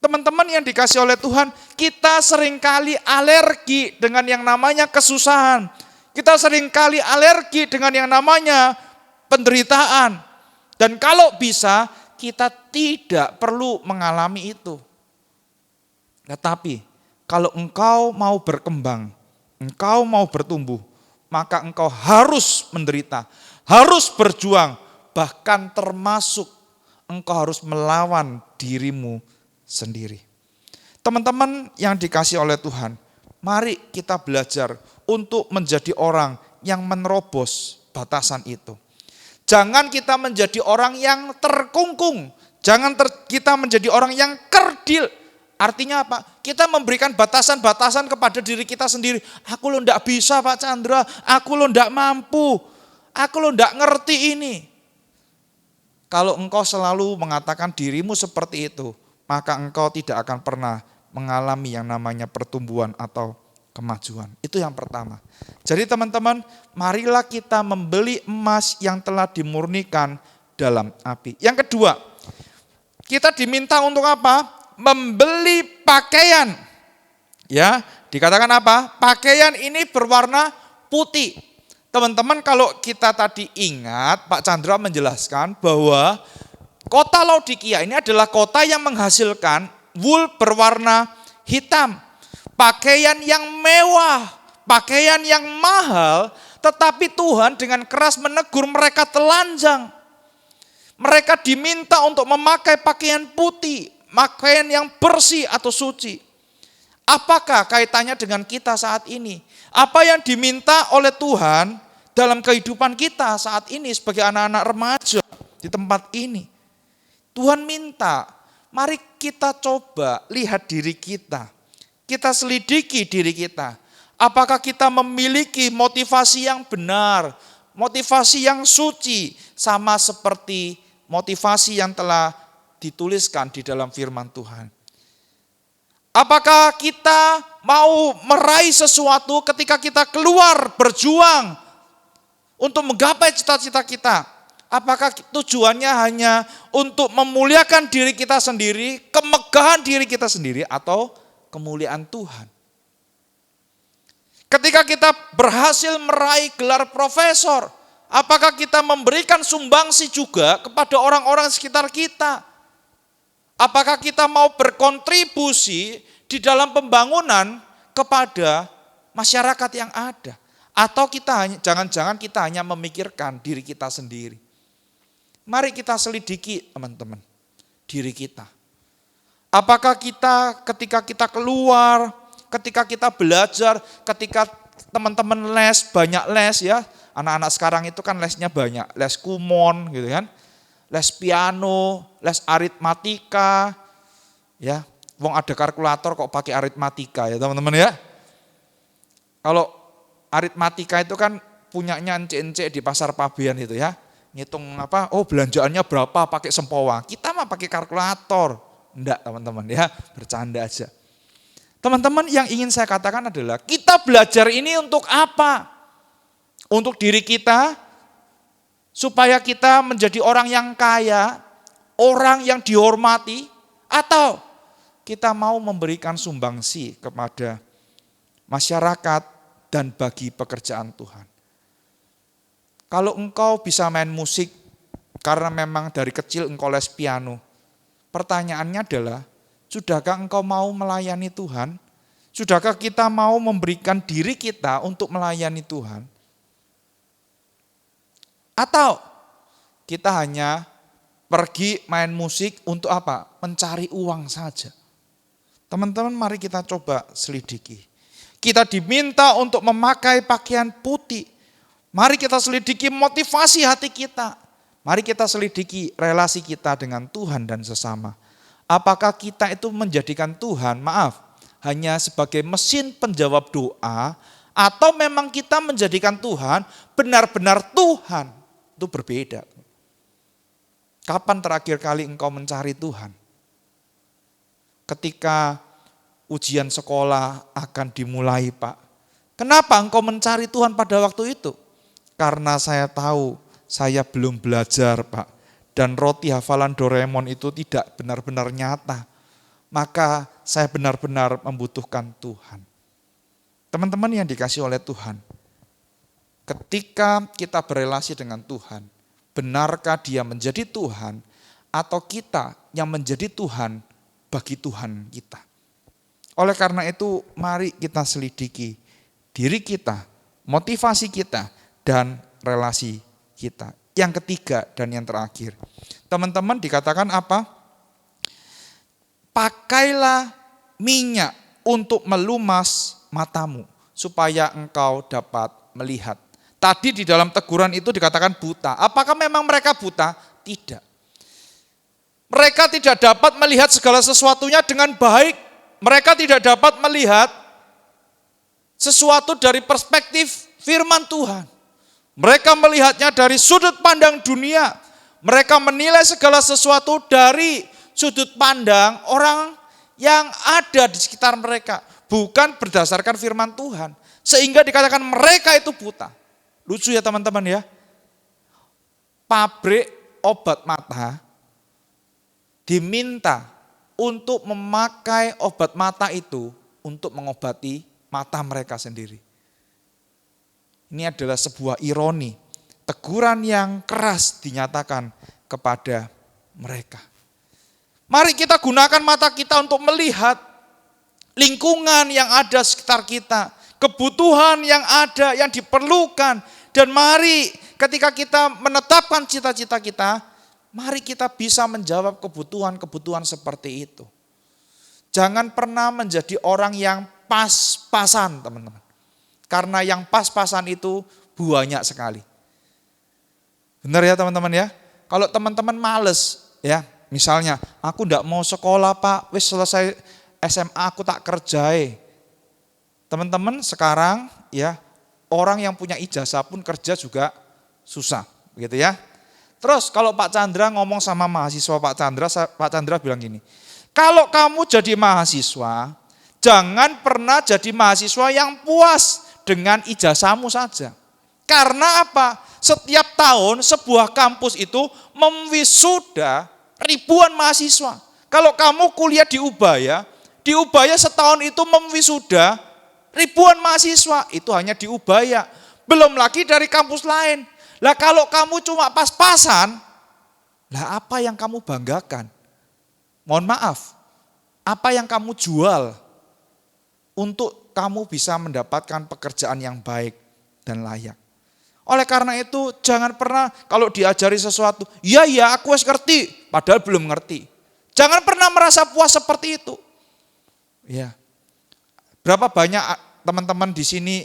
Teman-teman yang dikasih oleh Tuhan, kita seringkali alergi dengan yang namanya kesusahan. Kita seringkali alergi dengan yang namanya penderitaan. Dan kalau bisa, kita tidak perlu mengalami itu. Tetapi, kalau engkau mau berkembang, engkau mau bertumbuh, maka engkau harus menderita, harus berjuang, bahkan termasuk engkau harus melawan dirimu sendiri. Teman-teman yang dikasih oleh Tuhan, mari kita belajar untuk menjadi orang yang menerobos batasan itu. Jangan kita menjadi orang yang terkungkung, jangan kita menjadi orang yang kerdil. Artinya apa? Kita memberikan batasan-batasan kepada diri kita sendiri. Aku lo ndak bisa Pak Chandra, aku lo ndak mampu, aku lo ndak ngerti ini. Kalau engkau selalu mengatakan dirimu seperti itu, maka engkau tidak akan pernah mengalami yang namanya pertumbuhan atau kemajuan. Itu yang pertama. Jadi teman-teman, marilah kita membeli emas yang telah dimurnikan dalam api. Yang kedua, kita diminta untuk apa? Membeli pakaian. Ya, dikatakan apa? Pakaian ini berwarna putih. Teman-teman, kalau kita tadi ingat, Pak Chandra menjelaskan bahwa kota Laodikia ini adalah kota yang menghasilkan wool berwarna hitam. pakaian yang mewah, pakaian yang mahal, tetapi Tuhan dengan keras menegur mereka telanjang. Mereka diminta untuk memakai pakaian putih, pakaian yang bersih atau suci. Apakah kaitannya dengan kita saat ini? Apa yang diminta oleh Tuhan dalam kehidupan kita saat ini sebagai anak-anak remaja di tempat ini? Tuhan minta, mari kita coba lihat diri kita. Kita selidiki diri kita. Apakah kita memiliki motivasi yang benar, motivasi yang suci, sama seperti motivasi yang telah dituliskan di dalam firman Tuhan. Apakah kita mau meraih sesuatu ketika kita keluar berjuang untuk menggapai cita-cita kita? Apakah tujuannya hanya untuk memuliakan diri kita sendiri, kemegahan diri kita sendiri, atau kemuliaan Tuhan? Ketika kita berhasil meraih gelar profesor, apakah kita memberikan sumbangsi juga kepada orang-orang sekitar kita? Apakah kita mau berkontribusi di dalam pembangunan kepada masyarakat yang ada? Atau jangan-jangan kita hanya memikirkan diri kita sendiri? Mari kita selidiki, teman-teman, diri kita. Apakah kita ketika kita keluar, ketika kita belajar, ketika teman-teman les, banyak les ya. Anak-anak sekarang itu kan lesnya banyak, les kumon gitu kan. Les piano, les aritmatika, ya. Wong ada kalkulator kok pakai aritmatika ya teman-teman ya. Kalau aritmatika itu kan punyanya encik-encik di pasar Pabean itu ya. Ngitung belanjaannya berapa pakai sempowa. Kita mah pakai kalkulator. Enggak teman-teman ya, bercanda aja. Teman-teman, yang ingin saya katakan adalah kita belajar ini untuk apa? Untuk diri kita, supaya kita menjadi orang yang kaya, orang yang dihormati, atau kita mau memberikan sumbangsi kepada masyarakat dan bagi pekerjaan Tuhan. Kalau engkau bisa main musik, karena memang dari kecil engkau les piano, pertanyaannya adalah, sudahkah engkau mau melayani Tuhan? Sudahkah kita mau memberikan diri kita untuk melayani Tuhan? Atau kita hanya pergi main musik untuk apa? Mencari uang saja. Teman-teman, mari kita coba selidiki. Kita diminta untuk memakai pakaian putih. Mari kita selidiki motivasi hati kita. Mari kita selidiki relasi kita dengan Tuhan dan sesama. Apakah kita itu menjadikan Tuhan, hanya sebagai mesin penjawab doa, atau memang kita menjadikan Tuhan benar-benar Tuhan? Itu berbeda. Kapan terakhir kali engkau mencari Tuhan? Ketika ujian sekolah akan dimulai, Pak. Kenapa engkau mencari Tuhan pada waktu itu? Karena saya tahu saya belum belajar, Pak. Dan roti hafalan Doraemon itu tidak benar-benar nyata. Maka saya benar-benar membutuhkan Tuhan. Teman-teman yang dikasih oleh Tuhan, ketika kita berelasi dengan Tuhan, benarkah Dia menjadi Tuhan atau kita yang menjadi Tuhan bagi Tuhan kita? Oleh karena itu, mari kita selidiki diri kita, motivasi kita, dan relasi kita. Yang ketiga dan yang terakhir, teman-teman dikatakan apa? Pakailah minyak untuk melumas matamu supaya engkau dapat melihat. Tadi di dalam teguran itu dikatakan buta. Apakah memang mereka buta? Tidak. Mereka tidak dapat melihat segala sesuatunya dengan baik. Mereka tidak dapat melihat sesuatu dari perspektif firman Tuhan. Mereka melihatnya dari sudut pandang dunia. Mereka menilai segala sesuatu dari sudut pandang orang yang ada di sekitar mereka. Bukan berdasarkan firman Tuhan. Sehingga dikatakan mereka itu buta. Lucu ya teman-teman ya. Pabrik obat mata diminta untuk memakai obat mata itu untuk mengobati mata mereka sendiri. Ini adalah sebuah ironi. Teguran yang keras dinyatakan kepada mereka. Mari kita gunakan mata kita untuk melihat. lingkungan yang ada sekitar kita, kebutuhan yang ada, yang diperlukan. Dan mari ketika kita menetapkan cita-cita kita, mari kita bisa menjawab kebutuhan-kebutuhan seperti itu. Jangan pernah menjadi orang yang pas-pasan, teman-teman. Karena yang pas-pasan itu banyak sekali. Benar ya teman-teman ya? Kalau teman-teman males ya, misalnya aku enggak mau sekolah Pak, wis selesai SMA aku tak kerjai. Teman-teman sekarang ya, orang yang punya ijazah pun kerja juga susah, gitu ya. Terus kalau Pak Chandra ngomong sama mahasiswa Pak Chandra bilang gini, kalau kamu jadi mahasiswa, jangan pernah jadi mahasiswa yang puas dengan ijazahmu saja. Karena apa? Setiap tahun sebuah kampus itu memwisuda ribuan mahasiswa. Kalau kamu kuliah di Ubaya setahun itu memwisuda ribuan mahasiswa. Itu hanya di Ubaya. Belum lagi dari kampus lain. Lah kalau kamu cuma pas-pasan, lah apa yang kamu banggakan? Mohon maaf, apa yang kamu jual untuk kamu bisa mendapatkan pekerjaan yang baik dan layak. Oleh karena itu jangan pernah kalau diajari sesuatu, ya aku wis ngerti, padahal belum ngerti. Jangan pernah merasa puas seperti itu. Ya. Berapa banyak teman-teman di sini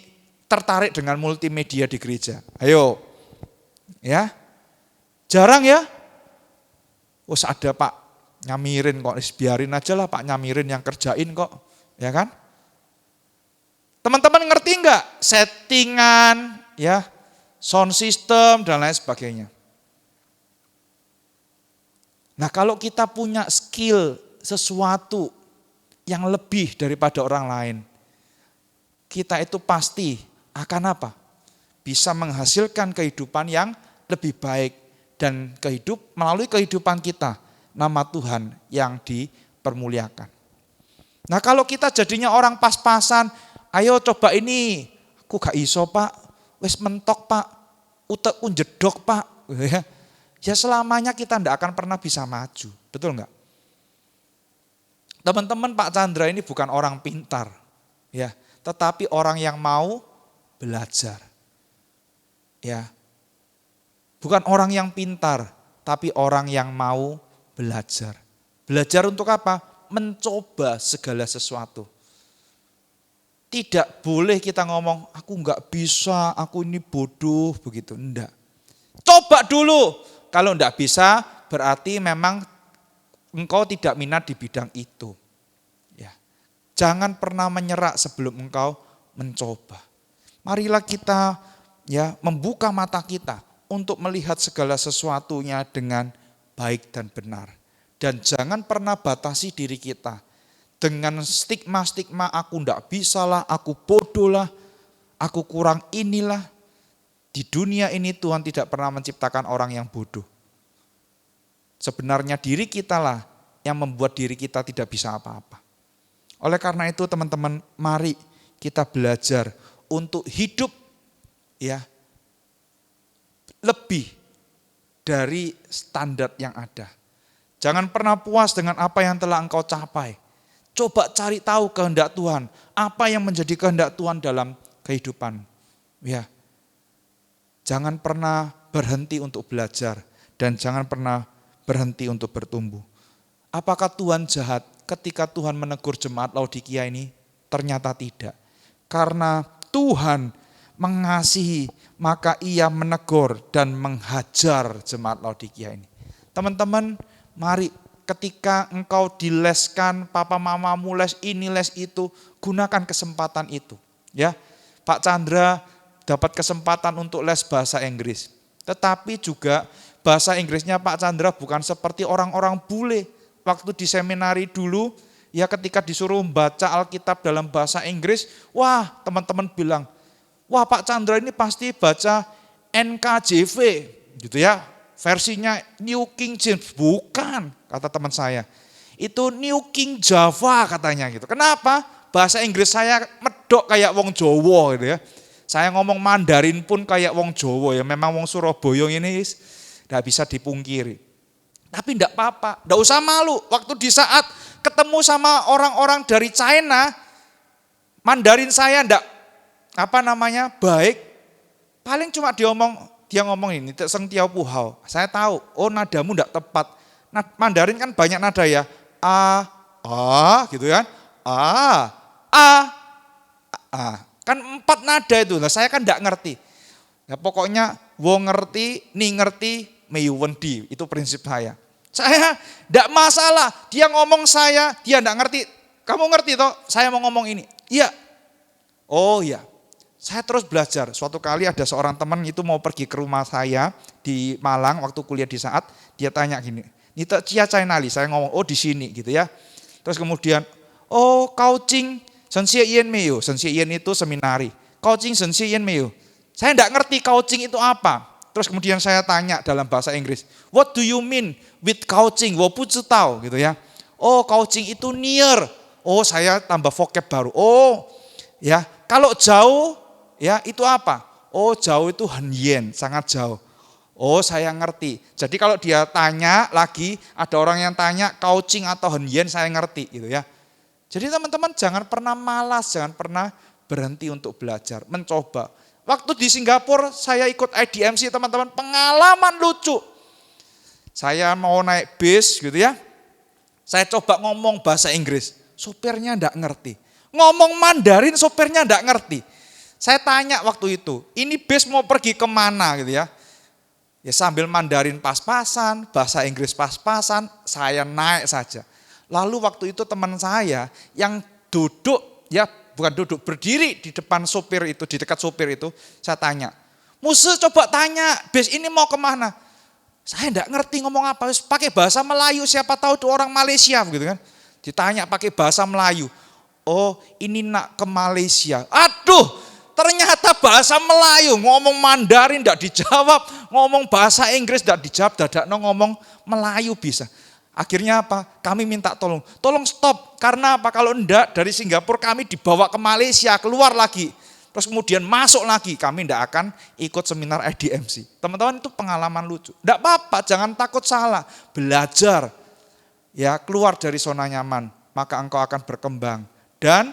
tertarik dengan multimedia di gereja? Ayo. Ya. Jarang ya? Wes ada Pak nyamirin kok, biarin aja lah Pak nyamirin yang kerjain kok. Ya kan? Teman-teman ngerti enggak settingan ya, sound system dan lain sebagainya. Nah, kalau kita punya skill sesuatu yang lebih daripada orang lain, kita itu pasti akan apa? Bisa menghasilkan kehidupan yang lebih baik dan melalui kehidupan kita nama Tuhan yang dipermuliakan. Nah, kalau kita jadinya orang pas-pasan, ayo coba ini, aku gak iso Pak, wis mentok Pak, utekku jedok Pak. Ya selamanya kita tidak akan pernah bisa maju, betul enggak? Teman-teman, Pak Chandra ini bukan orang pintar, ya, tetapi orang yang mau belajar. Ya. Bukan orang yang pintar, tapi orang yang mau belajar. Belajar untuk apa? Mencoba segala sesuatu. Tidak boleh kita ngomong, aku enggak bisa, aku ini bodoh, begitu. Enggak. Coba dulu. Kalau enggak bisa, berarti memang engkau tidak minat di bidang itu. Ya. Jangan pernah menyerah sebelum engkau mencoba. Marilah kita ya membuka mata kita untuk melihat segala sesuatunya dengan baik dan benar. Dan jangan pernah batasi diri kita dengan stigma-stigma aku ndak bisa lah, aku bodoh lah, aku kurang inilah. Di dunia ini Tuhan tidak pernah menciptakan orang yang bodoh. Sebenarnya diri kita lah yang membuat diri kita tidak bisa apa-apa. Oleh karena itu teman-teman, mari kita belajar untuk hidup ya lebih dari standar yang ada. Jangan pernah puas dengan apa yang telah engkau capai. Coba cari tahu kehendak Tuhan. Apa yang menjadi kehendak Tuhan dalam kehidupan. Ya. Jangan pernah berhenti untuk belajar. Dan jangan pernah berhenti untuk bertumbuh. Apakah Tuhan jahat ketika Tuhan menegur jemaat Laodikia ini? Ternyata tidak. Karena Tuhan mengasihi, maka ia menegur dan menghajar jemaat Laodikia ini. Teman-teman, mari ketika engkau dileskan, papa mamamu les ini, les itu, gunakan kesempatan itu. Ya, Pak Chandra dapat kesempatan untuk les bahasa Inggris. Tetapi juga bahasa Inggrisnya Pak Chandra bukan seperti orang-orang bule. Waktu di seminari dulu, ya ketika disuruh membaca Alkitab dalam bahasa Inggris, wah teman-teman bilang, wah Pak Chandra ini pasti baca NKJV gitu ya. Versinya New King James. Bukan, kata teman saya. Itu New King Java katanya gitu. Kenapa? Bahasa Inggris saya medok kayak wong Jawa gitu ya. Saya ngomong Mandarin pun kayak wong Jawa ya. Memang wong Surabaya ini tidak bisa dipungkiri. Tapi tidak apa-apa, tidak usah malu. Waktu di saat ketemu sama orang-orang dari China, Mandarin saya ndak baik, paling cuma dia ngomong ini, seng tiao puhao. Saya tahu, oh nadamu ndak tepat. Mandarin kan banyak nada ya. Gitu kan. Kan 4 nada itu. Lah saya kan ndak ngerti. Ya pokoknya wo ngerti, ni ngerti, meyu wendi. Itu prinsip saya. Saya ndak masalah. Dia ngomong dia ndak ngerti. Kamu ngerti toh? Saya mau ngomong ini. Iya. Oh iya. Saya terus belajar. Suatu kali ada seorang teman itu mau pergi ke rumah saya di Malang waktu kuliah di Saat. Dia tanya gini, "Nita cia Nali." Saya ngomong, "Oh di sini," gitu ya. Terus kemudian, "Oh Kaucing sensia yen meyo." Sensia yen itu seminari. Kaucing sensia yen meyo. Saya enggak ngerti Kaucing itu apa. Terus kemudian saya tanya dalam bahasa Inggris, "What do you mean with Kaucing?" Wo pucu tau gitu ya. Oh Kaucing itu near. Oh saya tambah vocab baru. Oh ya, kalau jauh ya itu apa? Oh jauh itu hanyen, sangat jauh. Oh saya ngerti. Jadi kalau dia tanya lagi, ada orang yang tanya Kaucing atau hanyen, saya ngerti gitu ya. Jadi teman-teman jangan pernah malas, jangan pernah berhenti untuk belajar, mencoba. Waktu di Singapura saya ikut IDMC teman-teman, pengalaman lucu. Saya mau naik bis gitu ya, saya coba ngomong bahasa Inggris. Sopirnya enggak ngerti. Ngomong Mandarin sopirnya enggak ngerti. Saya tanya waktu itu, ini bis mau pergi kemana gitu ya. Ya sambil Mandarin pas-pasan, bahasa Inggris pas-pasan, saya naik saja. Lalu waktu itu teman saya yang duduk, ya bukan duduk, berdiri di depan sopir itu, di dekat sopir itu, saya tanya, "Musuh coba tanya, bis ini mau kemana?" Saya enggak ngerti ngomong apa, pakai bahasa Melayu, siapa tahu itu orang Malaysia gitu kan. Ditanya pakai bahasa Melayu. Oh ini nak ke Malaysia. Aduh ternyata bahasa Melayu. Ngomong Mandarin tidak dijawab. Ngomong bahasa Inggris tidak dijawab. Dadak ngomong Melayu bisa. Akhirnya apa? Kami minta tolong. Tolong stop. Karena apa? Kalau enggak dari Singapura kami dibawa ke Malaysia. Keluar lagi. Terus kemudian masuk lagi. Kami tidak akan ikut seminar IDMC. Teman-teman itu pengalaman lucu. Tidak apa-apa. Jangan takut salah. Belajar. Ya keluar dari zona nyaman, maka engkau akan berkembang dan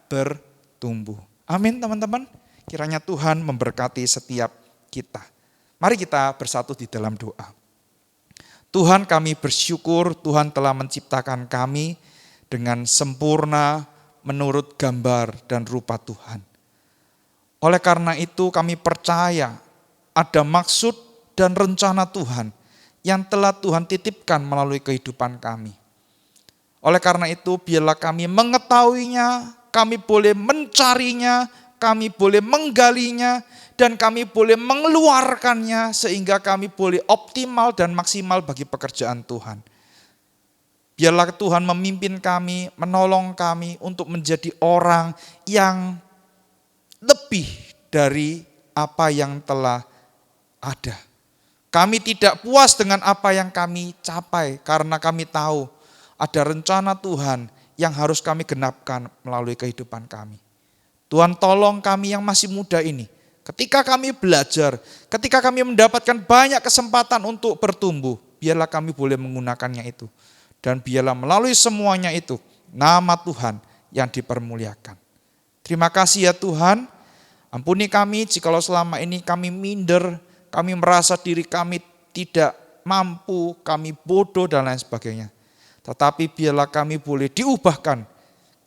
bertumbuh. Amin teman-teman. Kiranya Tuhan memberkati setiap kita. Mari kita bersatu di dalam doa. Tuhan kami bersyukur Tuhan telah menciptakan kami dengan sempurna menurut gambar dan rupa Tuhan. Oleh karena itu kami percaya ada maksud dan rencana Tuhan yang telah Tuhan titipkan melalui kehidupan kami. Oleh karena itu biarlah kami mengetahuinya, kami boleh mencarinya, kami boleh menggalinya, dan kami boleh mengeluarkannya sehingga kami boleh optimal dan maksimal bagi pekerjaan Tuhan. Biarlah Tuhan memimpin kami, menolong kami untuk menjadi orang yang lebih dari apa yang telah ada. Kami tidak puas dengan apa yang kami capai karena kami tahu ada rencana Tuhan yang harus kami genapkan melalui kehidupan kami. Tuhan tolong kami yang masih muda ini. Ketika kami belajar, ketika kami mendapatkan banyak kesempatan untuk bertumbuh, biarlah kami boleh menggunakannya itu. Dan biarlah melalui semuanya itu, nama Tuhan yang dipermuliakan. Terima kasih ya Tuhan, ampuni kami jikalau selama ini kami minder, kami merasa diri kami tidak mampu, kami bodoh dan lain sebagainya. Tetapi biarlah kami boleh diubahkan,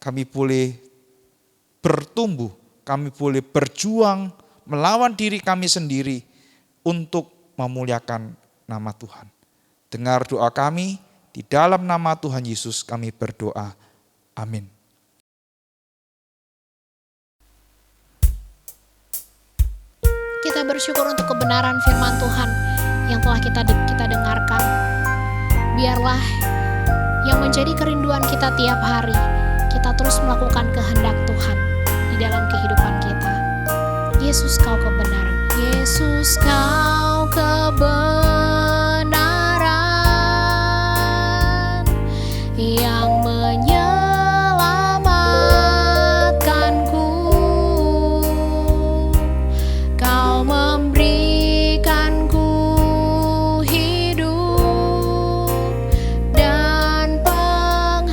kami boleh bertumbuh, kami boleh berjuang melawan diri kami sendiri untuk memuliakan nama Tuhan. Dengar doa kami, di dalam nama Tuhan Yesus kami berdoa. Amin. Kita bersyukur untuk kebenaran firman Tuhan yang telah kita dengarkan. Biarlah yang menjadi kerinduan kita tiap hari, kita terus melakukan kehendak Tuhan di dalam kehidupan kita. Yesus kau kebenaran. Yesus kau kebenaran yang menyelamatkanku. Kau memberikanku hidup dan pengharapan.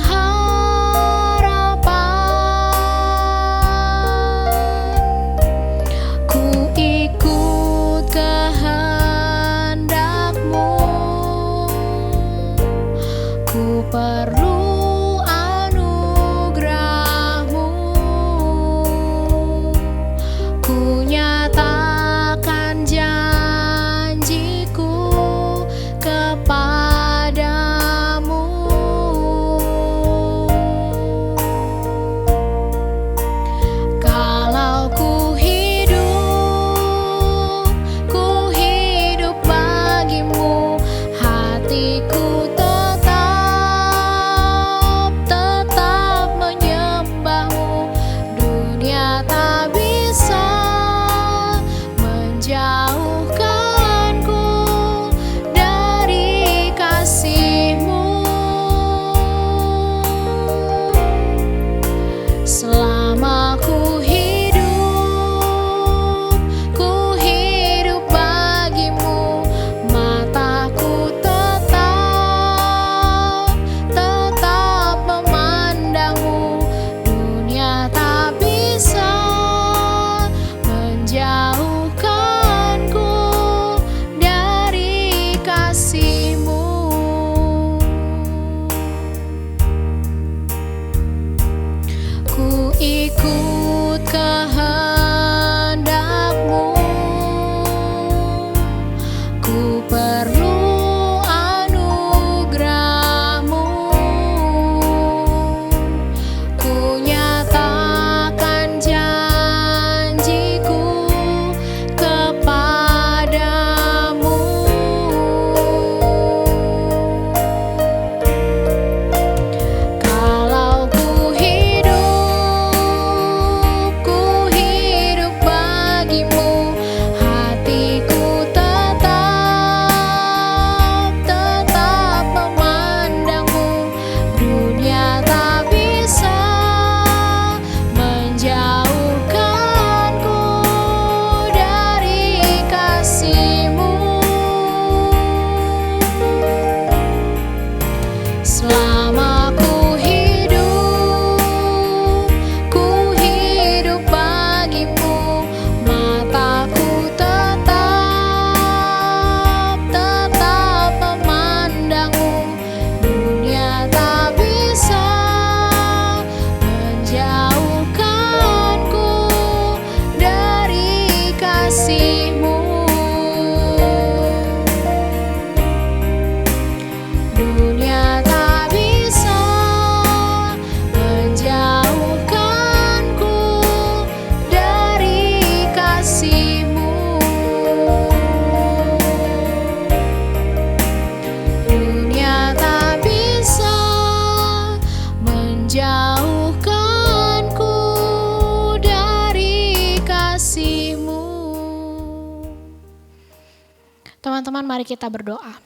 Teman-teman, mari kita berdoa.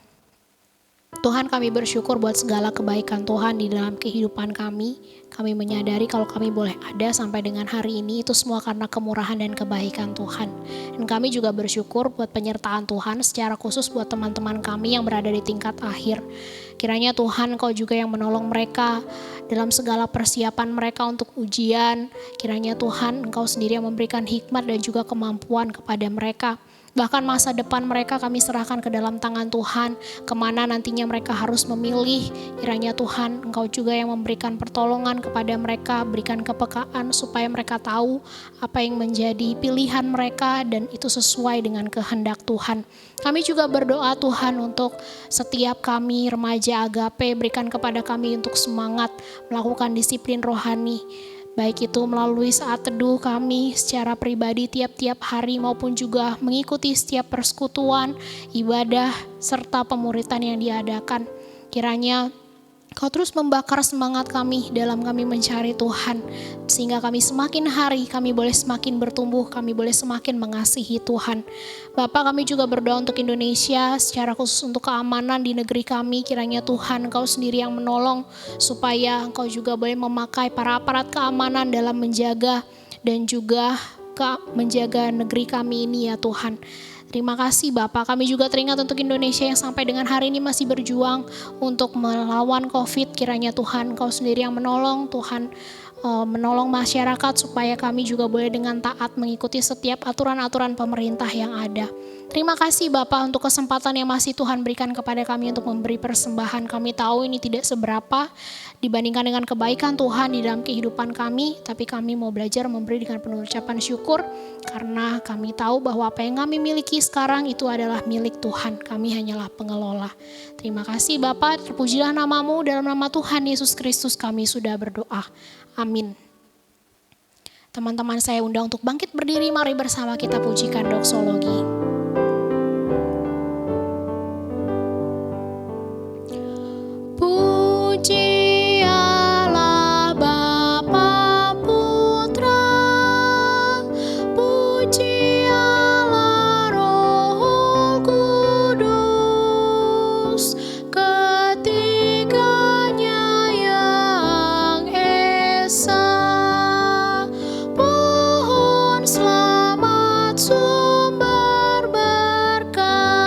Tuhan, kami bersyukur buat segala kebaikan Tuhan di dalam kehidupan kami. Kami menyadari kalau kami boleh ada sampai dengan hari ini itu semua karena kemurahan dan kebaikan Tuhan. Dan kami juga bersyukur buat penyertaan Tuhan secara khusus buat teman-teman kami yang berada di tingkat akhir. Kiranya Tuhan Engkau juga yang menolong mereka dalam segala persiapan mereka untuk ujian. Kiranya Tuhan Engkau sendiri yang memberikan hikmat dan juga kemampuan kepada mereka. Bahkan masa depan mereka kami serahkan ke dalam tangan Tuhan. Kemana nantinya mereka harus memilih. Kiranya Tuhan Engkau juga yang memberikan pertolongan kepada mereka. Berikan kepekaan supaya mereka tahu apa yang menjadi pilihan mereka. Dan itu sesuai dengan kehendak Tuhan. Kami juga berdoa Tuhan untuk setiap kami remaja agape. Berikan kepada kami untuk semangat melakukan disiplin rohani. Baik itu melalui saat teduh kami secara pribadi tiap-tiap hari maupun juga mengikuti setiap persekutuan, ibadah, serta pemuritan yang diadakan. Kiranya Kau terus membakar semangat kami dalam kami mencari Tuhan. Sehingga kami semakin hari, kami boleh semakin bertumbuh, kami boleh semakin mengasihi Tuhan. Bapak, kami juga berdoa untuk Indonesia, secara khusus untuk keamanan di negeri kami. Kiranya Tuhan Engkau sendiri yang menolong, supaya Engkau juga boleh memakai para aparat keamanan dalam menjaga dan juga menjaga negeri kami ini ya Tuhan. Terima kasih Bapak, kami juga teringat untuk Indonesia yang sampai dengan hari ini masih berjuang untuk melawan COVID. Kiranya Tuhan Engkau sendiri yang menolong, Tuhan menolong masyarakat supaya kami juga boleh dengan taat mengikuti setiap aturan-aturan pemerintah yang ada. Terima kasih Bapak untuk kesempatan yang masih Tuhan berikan kepada kami untuk memberi persembahan. Kami tahu ini tidak seberapa dibandingkan dengan kebaikan Tuhan di dalam kehidupan kami, tapi kami mau belajar memberi dengan penuh ucapan syukur karena kami tahu bahwa apa yang kami miliki sekarang itu adalah milik Tuhan. Kami hanyalah pengelola. Terima kasih Bapak, terpujilah nama-Mu, dalam nama Tuhan Yesus Kristus kami sudah berdoa. Amin. Teman-teman saya undang untuk bangkit berdiri, mari bersama kita pujikan doksologi. Puji Allah Bapa Putra, puji Allah Roh Kudus, ketiganya yang esa. Pohon selamat sumber berkat.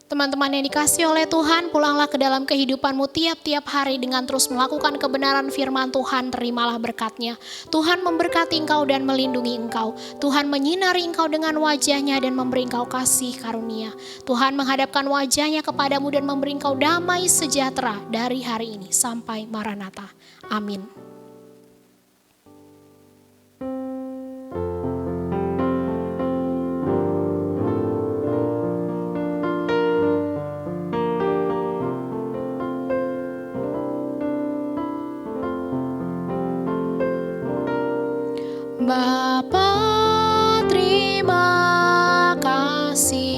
Teman-teman yang dikasihi oleh Tuhan, pulanglah ke dalam kehidupanmu tiap-tiap hari dengan terus melakukan kebenaran firman Tuhan, terimalah berkat-Nya. Tuhan memberkati engkau dan melindungi engkau. Tuhan menyinari engkau dengan wajah-Nya dan memberi engkau kasih karunia. Tuhan menghadapkan wajah-Nya kepadamu dan memberi engkau damai sejahtera dari hari ini sampai Maranatha. Amin. Bapa, terima kasih.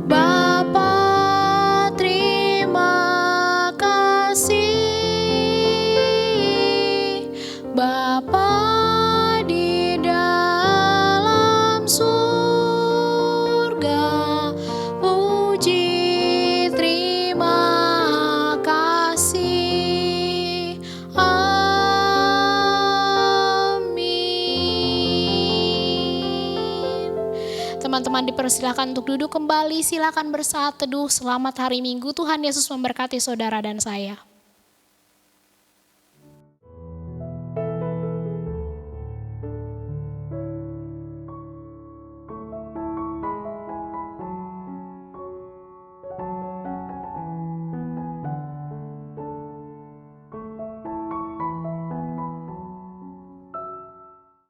Bapa, terima kasih. Bapa di dalam surga, puji terima kasih. Teman-teman dipersilakan untuk duduk kembali, silakan bersaat teduh. Selamat hari Minggu, Tuhan Yesus memberkati saudara dan saya.